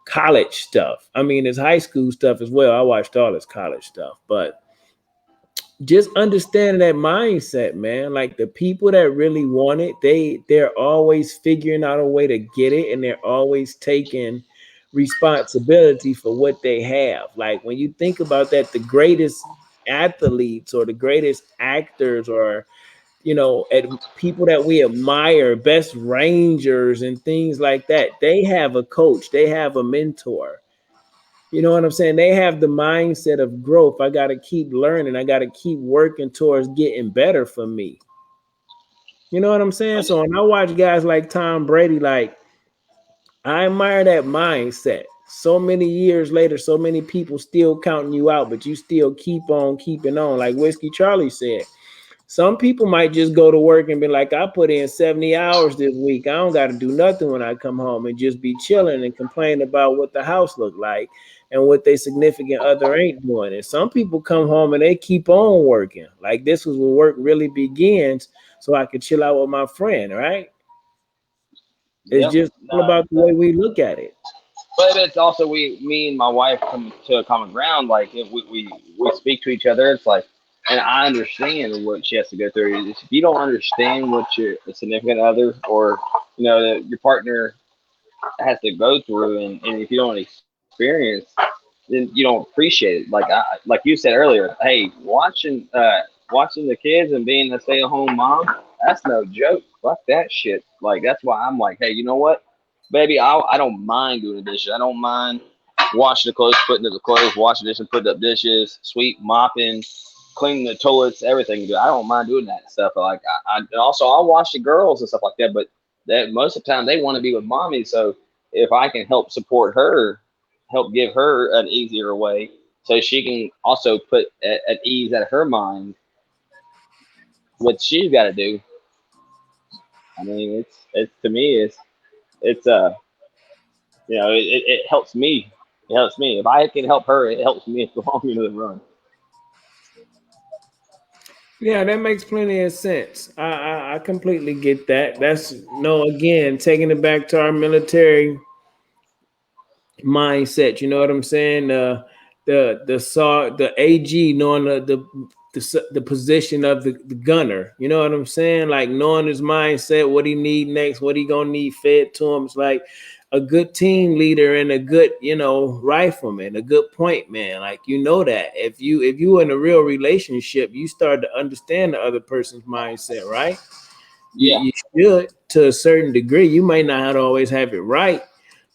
college stuff. I mean, his high school stuff as well. I watched all his college stuff, but just understanding that mindset, man. Like the people that really want it, they're always figuring out a way to get it, and they're always taking responsibility for what they have. Like when you think about that, the greatest athletes or the greatest actors or people that we admire, best rangers and things like that, they have a coach, they have a mentor. You know what I'm saying? They have the mindset of growth. I got to keep learning. I got to keep working towards getting better for me. You know what I'm saying? So when I watch guys like Tom Brady, like I admire that mindset. So many years later, so many people still counting you out, but you still keep on keeping on. Like Whiskey Charlie said, some people might just go to work and be like, I put in 70 hours this week. I don't got to do nothing when I come home and just be chilling and complain about what the house look like and what their significant other ain't doing. And some people come home and they keep on working. Like this was where work really begins so I could chill out with my friend, right? It's Yep. just all No, about the way we look at it. but it's also me and my wife come to a common ground. Like if we speak to each other, it's like, and I understand what she has to go through. If you don't understand what your significant other or your partner has to go through, and if you don't experience, then you don't appreciate it. Like you said earlier, hey, watching the kids and being a stay at home mom, that's no joke. Fuck that shit. Like that's why I'm like, hey, you know what, baby, I don't mind doing the dishes. I don't mind washing the clothes, putting up the clothes, washing dishes, putting up dishes, sweep, mopping, cleaning the toilets, everything. I don't mind doing that stuff. Like and also I'll wash the girls and stuff like that. But that most of the time they want to be with mommy. So if I can help support her, help give her an easier way, so she can also put at ease at her mind what she's got to do. I mean, it's to me, it's it helps me. It helps me. If I can help her, it helps me in the long run. Yeah, that makes plenty of sense. I completely get that. That's no again taking it back to our military mindset. You know what I'm saying? The AG knowing the position of the gunner. You know what I'm saying? Like knowing his mindset, what he need next, what he gonna need fed to him. It's like a good team leader and a good rifleman, a good point man. Like that if you in a real relationship, you start to understand the other person's mindset, right? You, Yeah, you should to a certain degree. You might not always have it right,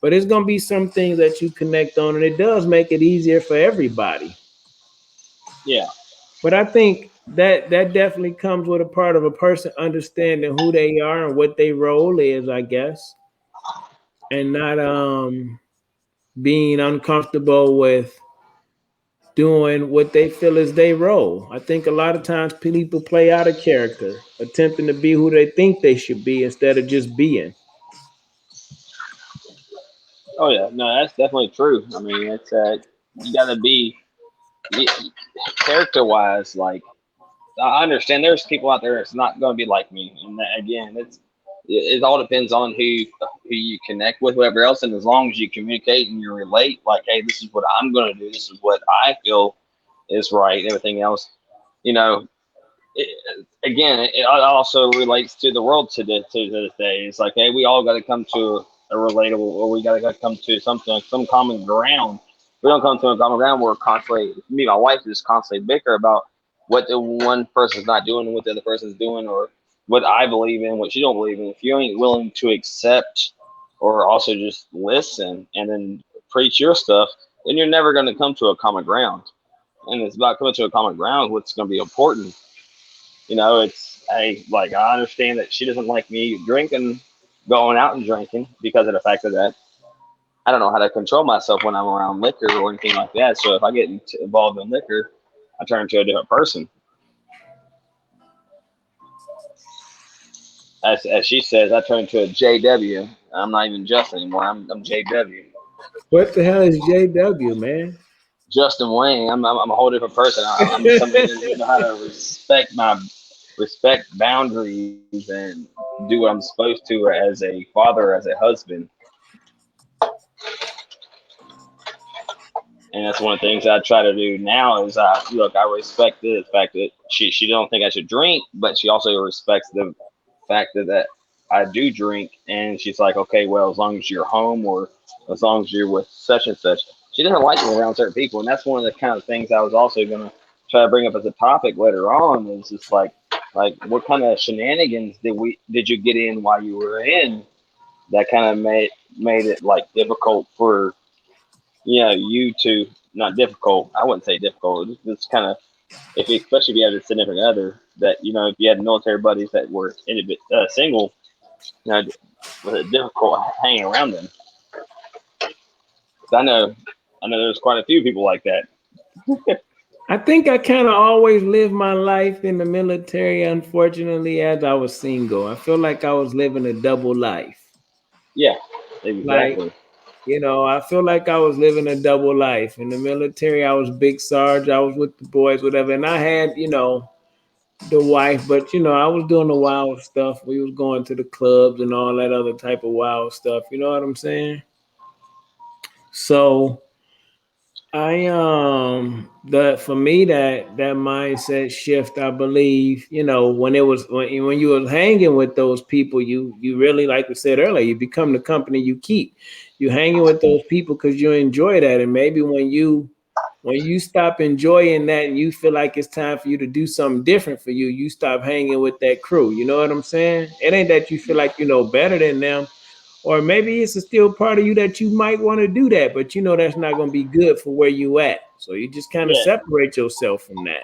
but it's gonna be some things that you connect on, and it does make it easier for everybody. yeah. But I think that definitely comes with a part of a person understanding who they are and what their role is, I guess, and not being uncomfortable with doing what they feel is their role. I think a lot of times people play out of character, attempting to be who they think they should be instead of just being. Oh yeah, no, that's definitely true. I mean, it's you got to be character wise. Like I understand there's people out there that's not going to be like me, and that, again, it all depends on who you connect with, whoever else, and as long as you communicate and you relate, like, hey, this is what I'm going to do, this is what I feel is right, and everything else, you know, again, it also relates to the world to this day. It's like, hey, we all got to come to a relatable, or we got to come to something, some common ground. We don't come to a common ground. We're constantly, me and my wife just constantly bicker about what the one person's not doing and what the other person's doing, or what I believe in, what you don't believe in. If you ain't willing to accept or also just listen and then preach your stuff, then you're never going to come to a common ground. And it's about coming to a common ground. What's going to be important, it's hey, like I understand that she doesn't like me drinking, going out and drinking because of the fact of that. I don't know how to control myself when I'm around liquor or anything like that. So if I get involved in liquor, I turn into a different person. As she says, I turn into a JW. I'm not even Justin anymore. I'm JW. What the hell is JW, man? Justin Wayne. I'm a whole different person. I'm somebody that know how to respect boundaries and do what I'm supposed to as a father, as a husband. And that's one of the things I try to do now is I respect the fact that she don't think I should drink, but she also respects the fact that I do drink, and she's like, okay, well, as long as you're home or as long as you're with such and such. She doesn't like me around certain people, and that's one of the kind of things I was also gonna try to bring up as a topic later on. Is just like what kind of shenanigans did you get in while you were in that kind of made it like difficult for you to not difficult. I wouldn't say difficult. It's kind of especially if you had a significant other that if you had military buddies that were single, was it difficult hanging around them? 'Cause I know there's quite a few people like that. I think I kind of always lived my life in the military, unfortunately, as I was single. I feel like I was living a double life. Yeah, Like, exactly. I feel like I was living a double life. In the military, I was big Sarge, I was with the boys, whatever. And I had, the wife, but I was doing the wild stuff. We was going to the clubs and all that other type of wild stuff. You know what I'm saying? So I the for me that mindset shift, I believe, when when you were hanging with those people, you really, like we said earlier, you become the company you keep. You hanging with those people because you enjoy that, and maybe when you stop enjoying that and you feel like it's time for you to do something different for you, you stop hanging with that crew. You know what I'm saying? It ain't that you feel like you know better than them, or maybe it's a still part of you that you might want to do that, but that's not going to be good for where you at. So you just kind of Yeah, separate yourself from that.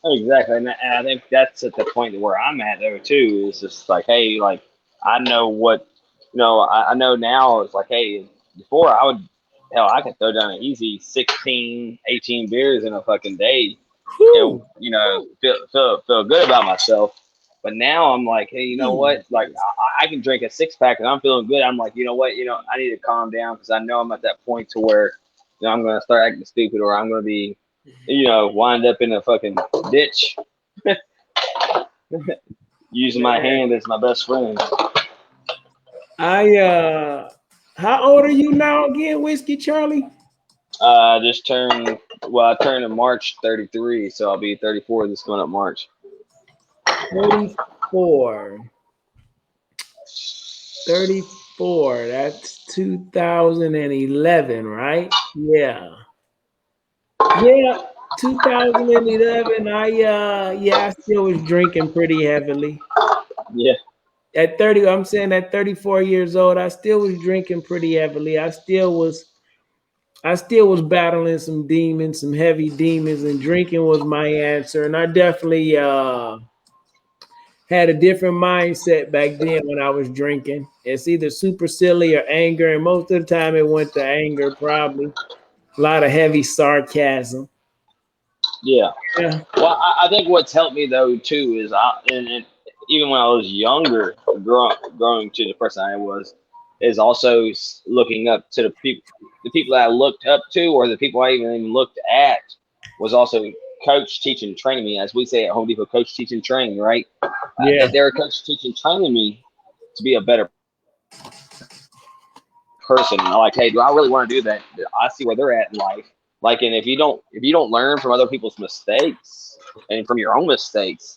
exactly. And I think that's at the point where I'm at there too. Is just like, hey, like I know what I know now. It's like, hey, before I could throw down an easy 16, 18 beers in a fucking day and Whew. feel good about myself. But now I'm like, hey, you know what? Hey. Like I can drink a six pack and I'm feeling good. I'm like, you know what? I need to calm down because I know I'm at that point to where I'm gonna start acting stupid or I'm gonna be wind up in a fucking ditch using my Man, hand as my best friend. I how old are you now again, Whiskey Charlie? Just turned I turned in March 33, so I'll be 34 this coming up March. 34. 34. That's 2011, right? Yeah. Yeah, 2011. I still was drinking pretty heavily. Yeah, At 30, I'm saying at 34 years old, I still was drinking pretty heavily. I still was battling some demons, some heavy demons, and drinking was my answer. And I definitely had a different mindset back then when I was drinking. It's either super silly or anger, and most of the time it went to anger, probably. A lot of heavy sarcasm. yeah. Yeah. Well, I think what's helped me though too is and even when I was younger, growing to the person I was, is also looking up to the people that I looked up to, or the people I even looked at, was also coach, teaching, training me, as we say at Home Depot, coach, teaching, training, right? Yeah. That they were coach, teaching, training me to be a better person. And I'm like, hey, do I really want to do that? I see where they're at in life. Like, and if you don't learn from other people's mistakes and from your own mistakes,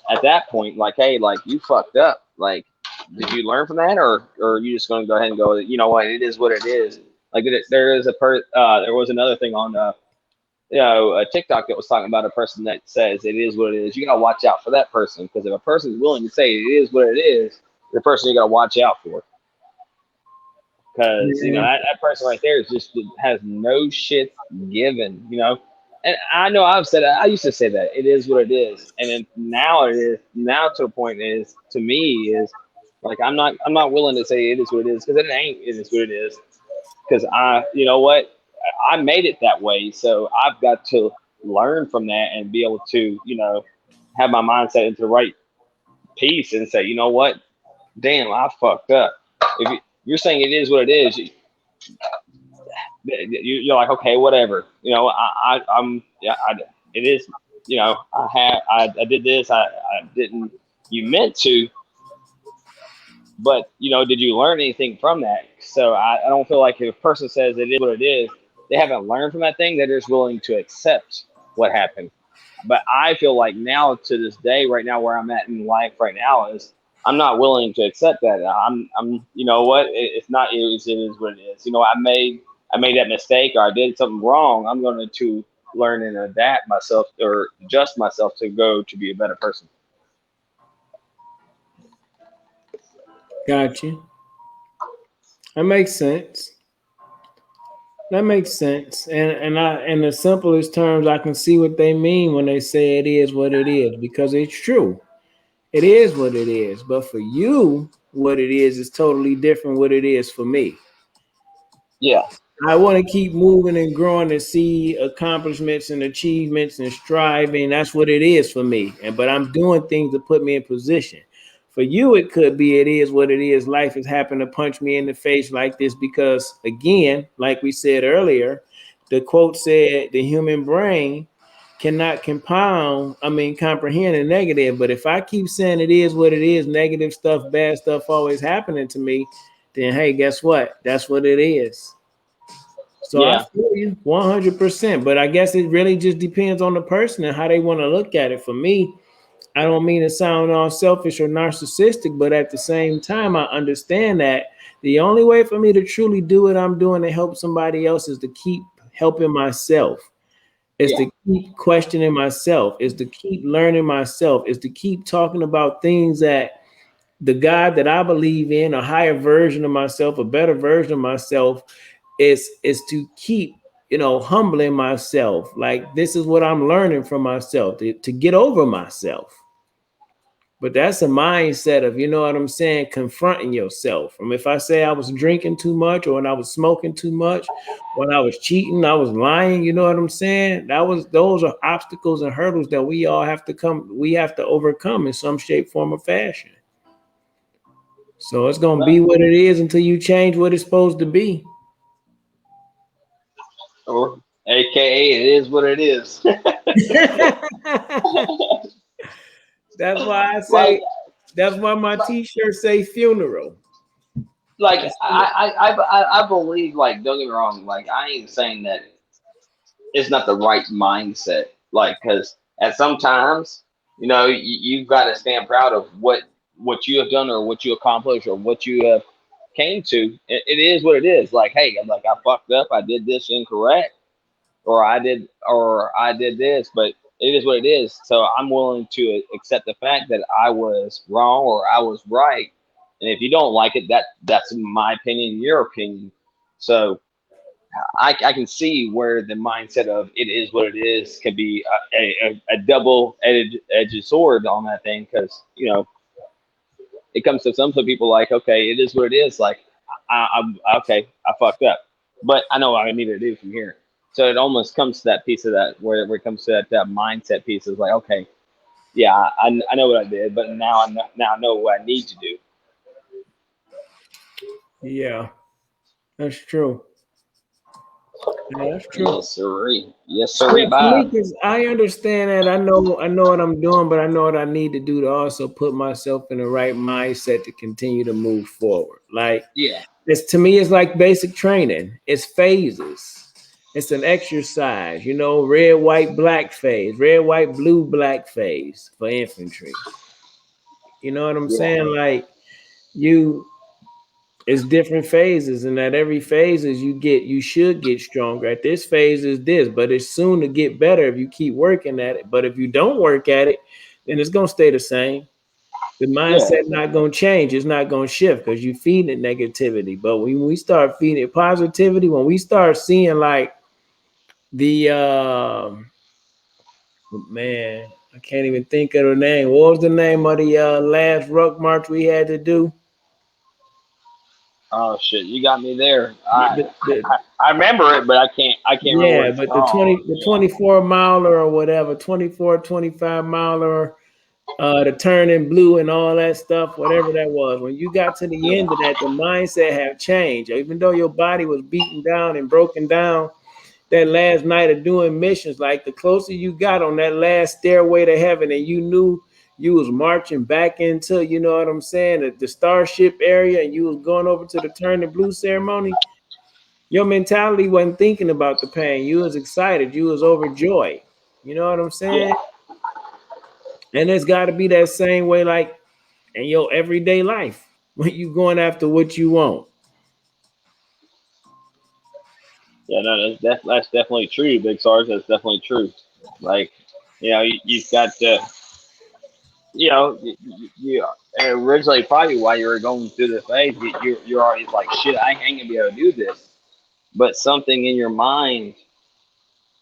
at that point, like, hey, like you fucked up. Like, did you learn from that, or are you just going to go ahead and go? You know what? It is what it is. Like, there was another thing on a TikTok that was talking about a person that says it is what it is. You gotta watch out for that person, because if a person is willing to say it is what it is, the person you gotta watch out for. Because Yeah. that person right there is just has no shit given. And I know I've said I used to say that it is what it is, and then now it is now to a point is to me is like I'm not willing to say it is what it is, because it ain't it is what it is, because you know what, I made it that way, so I've got to learn from that and be able to have my mindset into the right piece and say, you know what, damn, I fucked up. If you're saying it is what it is, you're like, okay, whatever. I'm yeah, it is. I did this. I didn't. You meant to, but did you learn anything from that? So I don't feel like if a person says it is what it is, they haven't learned from that thing. They're just willing to accept what happened. But I feel like now to this day, right now where I'm at in life right now is I'm not willing to accept that. I'm you know what? It's not it is what it is. I made that mistake or I did something wrong. I'm going to learn and adapt myself or adjust myself to go to be a better person. Got you. That makes sense. That makes sense. And in the simplest terms, I can see what they mean when they say it is what it is, because it's true. It is what it is. But for you, what it is totally different what it is for me. Yeah, I want to keep moving and growing and see accomplishments and achievements and striving. That's what it is for me. But I'm doing things to put me in position. For you, it could be it is what it is. Life has happened to punch me in the face like this because, again, like we said earlier, the quote said the human brain cannot comprehend a negative. But if I keep saying it is what it is, negative stuff, bad stuff always happening to me, then hey, guess what? That's what it is. So I yeah, feel you 100%. But I guess it really just depends on the person and how they want to look at it. For me, I don't mean to sound all selfish or narcissistic, but at the same time, I understand that the only way for me to truly do what I'm doing to help somebody else is to keep helping myself, is yeah, to keep questioning myself, is to keep learning myself, is to keep talking about things that the God that I believe in, a higher version of myself, a better version of myself, is to keep humbling myself. Like this is what I'm learning from myself to get over myself. But that's a mindset of, you know what I'm saying, confronting yourself. If I say I was drinking too much, or when I was smoking too much, when I was cheating, I was lying, you know what I'm saying? Those are obstacles and hurdles that we have to overcome in some shape, form, or fashion. So it's gonna be what it is until you change what it's supposed to be. or AKA it is what it is. That's why I like say. That's why my T-shirt say funeral. like That's I believe, like, don't get me wrong, like I ain't saying that it's not the right mindset, like, because at sometimes you've got to stand proud of what you have done or what you accomplished or what you have came to. It is what it is. Like, hey, I'm like, I fucked up, I did this incorrect, or I did this, but it is what it is. So I'm willing to accept the fact that I was wrong or I was right. And if you don't like it, that's my opinion, your opinion. So I can see where the mindset of it is what it is can be a double-edged sword on that thing, because it comes to some people like, okay, it is what it is. Like, I'm okay, I fucked up, but I know what I need to do from here. So it almost comes to that piece of that where it comes to that mindset piece is like, okay, yeah, I know what I did, but now I know what I need to do. yeah, that's true. Yeah, that's true. Yes, sirree. Yes, Yeah, sirree. for me, Bob. because I understand that I know what I'm doing, but I know what I need to do to also put myself in the right mindset to continue to move forward. Like Yeah, it's to me, it's like basic training. It's phases. It's an exercise, red, white, black phase, red, white, blue, black phase for infantry. You know what I'm yeah, saying? Like you it's different phases, and at every phases you should get stronger. At this phase is this, but it's soon to get better if you keep working at it. But if you don't work at it, then it's gonna stay the same. The yeah. mindset not gonna change, it's not gonna shift because you feed it negativity. But when we start feeding it positivity, when we start seeing like the man, I can't even think of the name. What was the name of the last ruck march we had to do? Oh shit, you got me there. The I remember it, but I can't remember what Yeah, it's but the called. 24 miler or whatever, 24, 25 miler, the turning blue and all that stuff, whatever that was. When you got to the end of that, the mindset have changed. Even though your body was beaten down and broken down that last night of doing missions, like the closer you got on that last stairway to heaven, and you knew you was marching back into, you know what I'm saying, the starship area, and you was going over to the turning blue ceremony, your mentality wasn't thinking about the pain. You was excited. You was overjoyed. You know what I'm Yeah, saying? And it's got to be that same way, like in your everyday life, when you going after what you want. yeah, no, that's definitely true, Big Sarge. That's definitely true. Like, you've got to, you originally probably while you were going through the phase, you're already like, shit, I ain't gonna be able to do this. But something in your mind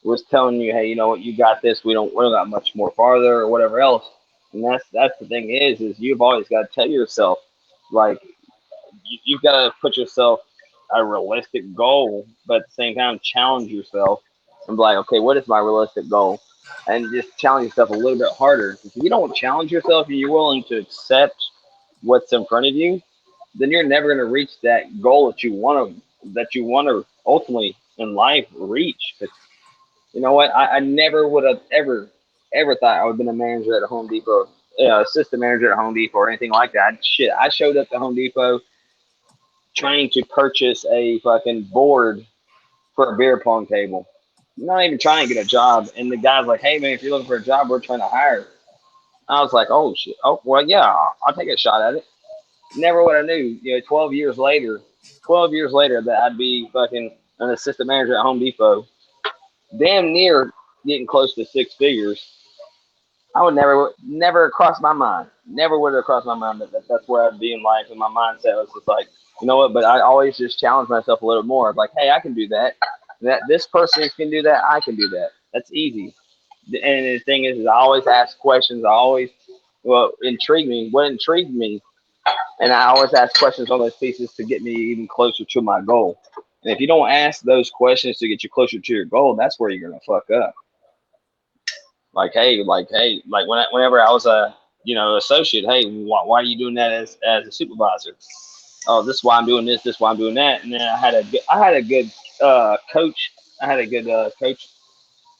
was telling you, hey, you know what, you got this. We don't got much more farther or whatever else. And that's the thing is you've always got to tell yourself, like, you've got to put yourself a realistic goal, but at the same time challenge yourself and be like, okay, what is my realistic goal? And just challenge yourself a little bit harder. If you don't challenge yourself and you're willing to accept what's in front of you, then you're never going to reach that goal that you want to ultimately in life reach. But you know what? I never would have ever thought I would have been a manager at a Home Depot, assistant manager at Home Depot or anything like that. Shit, I showed up to Home Depot trying to purchase a fucking board for a beer pong table. Not even trying to get a job. And the guy's like, hey, man, if you're looking for a job, we're trying to hire. I was like, oh, shit. Oh, well, yeah, I'll take a shot at it. Never would have knew, 12 years later that I'd be fucking an assistant manager at Home Depot, damn near getting close to six figures. I would never cross my mind. Never would have crossed my mind that's where I'd be in life. And my mindset was just like, you know what? But I always just challenge myself a little more. Like, hey, I can do that. That this person can do that. I can do that. That's easy. And the thing is I always ask questions. I always, intrigue me. What intrigued me, and I always ask questions on those pieces to get me even closer to my goal. And if you don't ask those questions to get you closer to your goal, that's where you're gonna fuck up. Whenever I was a associate, hey, why are you doing that as a supervisor? Oh, this is why I'm doing this. This is why I'm doing that. And then I had a good coach. I had a good coach,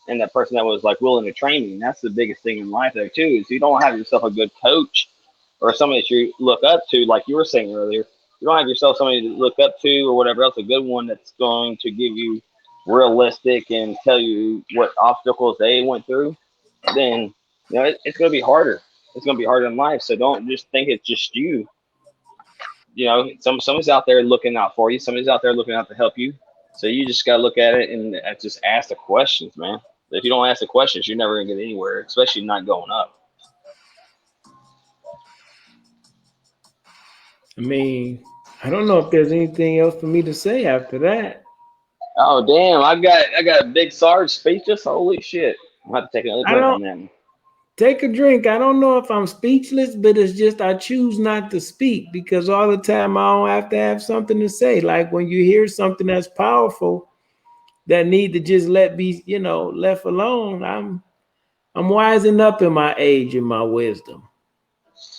and that person that was like willing to train me. And that's the biggest thing in life, there too. Is you don't have yourself a good coach or somebody that you look up to, like you were saying earlier. You don't have yourself somebody to look up to or whatever else. A good one that's going to give you realistic and tell you what obstacles they went through, then it's going to be harder. It's going to be harder in life. So don't just think it's just you. Somebody's out there looking out for you. Somebody's out there looking out to help you. So you just got to look at it and just ask the questions, man. If you don't ask the questions, you're never going to get anywhere, especially not going up. I mean, I don't know if there's anything else for me to say after that. Oh damn! I got a big Sarge speechless. Holy shit! I'm have to take another I drink don't on that one. take a drink. I don't know if I'm speechless, but it's just I choose not to speak because all the time I don't have to have something to say. Like when you hear something that's powerful that need to just left alone. I'm wising up in my age and my wisdom.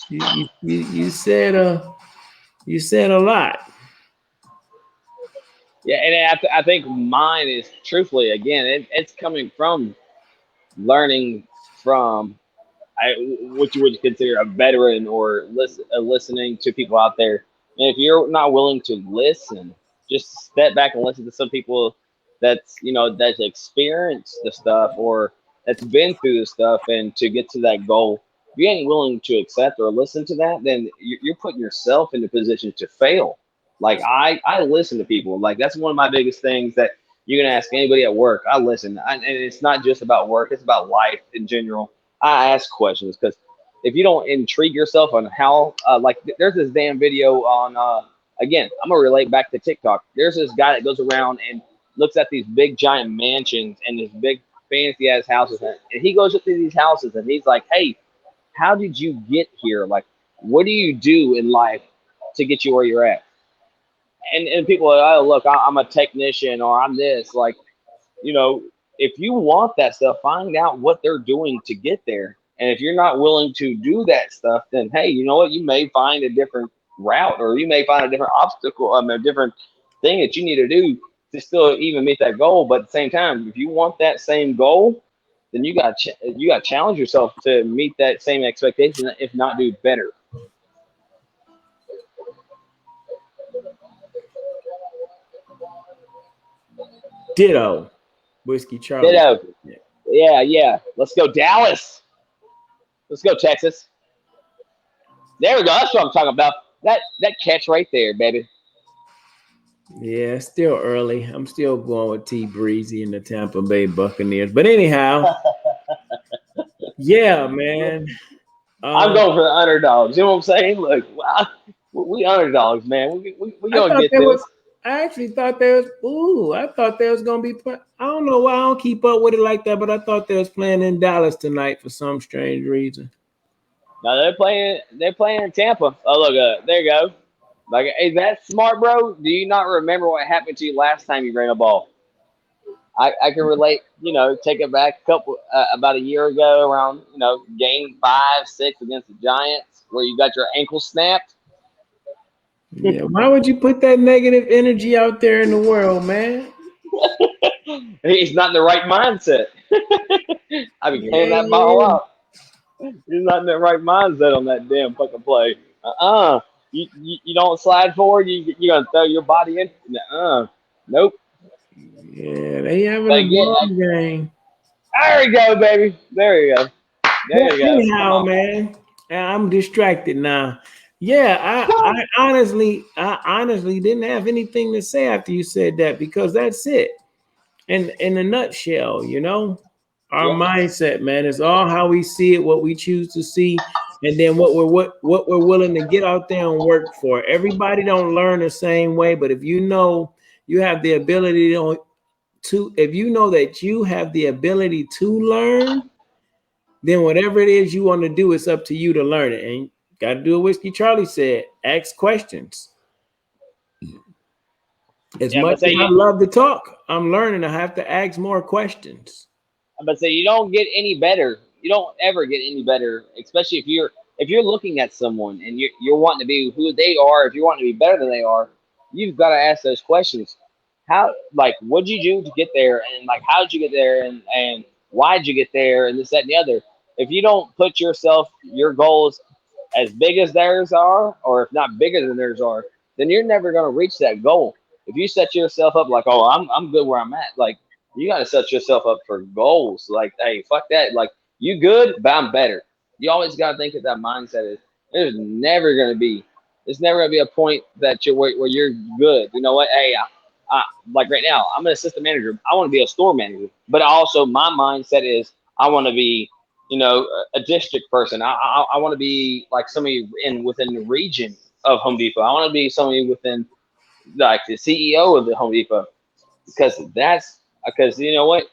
You said a lot. Yeah, and I think mine is truthfully again, it's coming from learning from what you would consider a veteran or listening to people out there. And if you're not willing to listen, just step back and listen to some people that's experienced the stuff or that's been through the stuff and to get to that goal. If you ain't willing to accept or listen to that, then you're putting yourself in a position to fail. Like I listen to people. Like that's one of my biggest things that you can ask anybody at work. I listen, and it's not just about work; it's about life in general. I ask questions because if you don't intrigue yourself on how, there's this damn video on, again, I'm gonna relate back to TikTok. There's this guy that goes around and looks at these big giant mansions and these big fancy ass houses, and he goes up to these houses and he's like, "Hey, how did you get here? Like, what do you do in life to get you where you're at?" And people are, "Oh, look, I'm a technician or I'm this." Like, you know, if you want that stuff, find out what they're doing to get there And if you're not willing to do that stuff, then hey, you know what? You may find a different route, or you may find a different obstacle, a different thing that you need to do to still even meet that goal. But at the same time, if you want that same goal, then you got to challenge yourself to meet that same expectation, if not do better. Ditto. Whiskey Charlie. Ditto. Yeah, yeah. Let's go Dallas. Let's go Texas. There we go. That's what I'm talking about. That catch right there, baby. Yeah, still early. I'm still going with T Breezy and the Tampa Bay Buccaneers. But anyhow, yeah, man. I'm going for the underdogs. You know what I'm saying? Look, we underdogs, man. We I gonna thought get there was. this. I actually thought there was. Ooh, I thought there was gonna be. I don't know why I don't keep up with it like that, but I thought they was playing in Dallas tonight for some strange reason. Now they're playing. They're playing in Tampa. Oh look, there you go. Like, is that smart, bro? Do you not remember what happened to you last time you ran a ball? I can relate. You know, take it back a couple about a year ago, around game 5, 6 against the Giants, where you got your ankle snapped. Yeah, why would you put that negative energy out there in the world, man? He's not in the right mindset. I be handing that ball Yeah, out. He's not in the right mindset on that damn fucking play. You don't slide forward. You gonna throw your body in? Nope. yeah, they having But a again, ball game. there you go, baby. There you go. But There you go. Come anyhow, on. man, I'm distracted now. Yeah, I honestly didn't have anything to say after you said that because that's it. In a nutshell, our Yeah. mindset, man, is all how we see it, what we choose to see, and then what we're willing to get out there and work for. Everybody don't learn the same way, but if you know you have the ability if you know that you have the ability to learn, then whatever it is you want to do, it's up to you to learn it. And got to do what Whiskey Charlie said: ask questions. As Yeah, much but say as I you. love to talk, I'm learning. I have to ask more questions. But say you don't get any better. You don't ever get any better, especially if you're looking at someone and you're wanting to be who they are. If you're wanting to be better than they are, you've got to ask those questions. How, like, what'd you do to get there, and like, how'd you get there, and why'd you get there, and this, that, and the other. If you don't put your goals as big as theirs are, or if not bigger than theirs are, then you're never going to reach that goal. If you set yourself up like, oh, I'm good where I'm at, like you got to set yourself up for goals. Like, hey, fuck that. Like, you good, but I'm better. You always got to think of that mindset is there's never going to be, there's never going to be a point that where you're good. You know what? Hey, like right now, I'm an assistant manager. I want to be a store manager, but also my mindset is I want to be, a district person. I want to be like somebody within the region of Home Depot. I want to be somebody within like the CEO of the Home Depot, because you know what,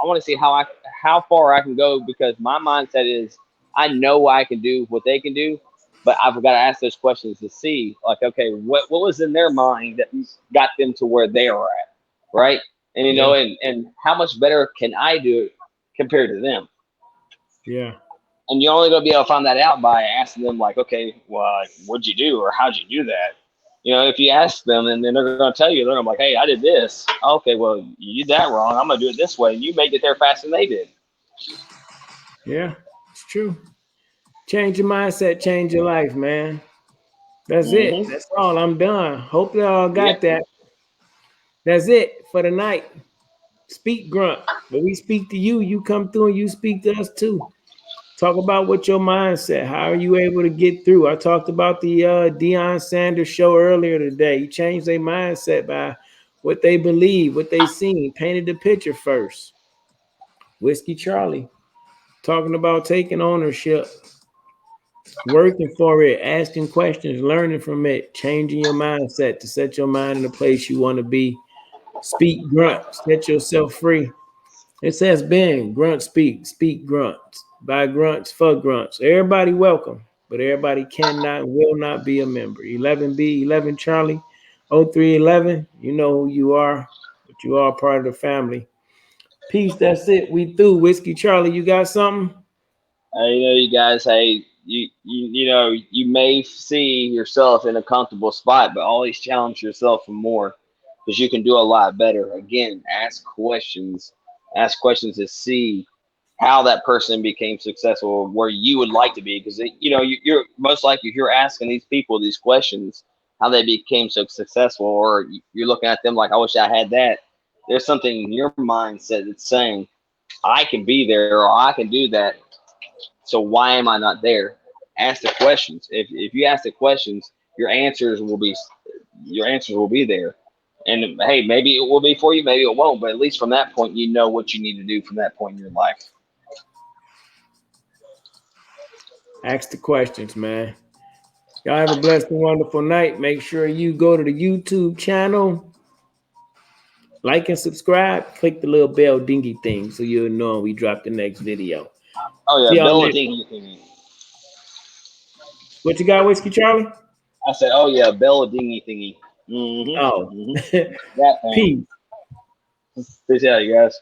I want to see how far I can go, because my mindset is I know I can do what they can do, but I've got to ask those questions to see, like, okay, what was in their mind that got them to where they are at, right? And Yeah, and how much better can I do it compared to them? yeah, And you're only going to be able to find that out by asking them, like, okay, well, what'd you do, or how'd you do that? If you ask them, and then they're going to tell you, they're going to be like, hey, I did this. Okay, well, you did that wrong. I'm going to do it this way. You made it there faster than they did. yeah. It's true. Change your mindset, change your life, man. That's it. Mm-hmm. That's all. I'm done. Hope y'all Yep. got that. That's it for the night. Speak grunt. But we speak to you. You come through and you speak to us too. Talk about what your mindset. How are you able to get through? I talked about the Deion Sanders show earlier today. He changed their mindset by what they believe, what they seen, painted the picture first. Whiskey Charlie talking about taking ownership, working for it, asking questions, learning from it, changing your mindset to set your mind in the place you want to be. Speak grunt, set yourself free. It says Ben, grunt speak grunts. By grunts for grunts. Everybody welcome, but everybody cannot and will not be a member. 11B, 11 Charlie, 0311, you know who you are, but you are part of the family. Peace, that's it. We through. Whiskey Charlie, you got something? You guys, hey, you may see yourself in a comfortable spot, but always challenge yourself for more because you can do a lot better. Again, ask questions. Ask questions to see how that person became successful, where you would like to be. Because you're most likely, if you're asking these people these questions, how they became so successful, or you're looking at them like, I wish I had that. There's something in your mindset that's saying, I can be there or I can do that. So why am I not there? Ask the questions. If you ask the questions, your answers will be there. And hey, maybe it will be for you, maybe it won't. But at least from that point, you know what you need to do from that point in your life. Ask the questions, man. Y'all have a blessed and wonderful night. Make sure you go to the YouTube channel, like and subscribe. Click the little bell dingy thing so you'll know when we drop the next video. Oh See yeah, y'all Bella later. Dingy thingy. What you got, Whiskey Charlie? I said, oh yeah, Bella Dingy thingy. Oh, That thing. peace. Peace out, you guys.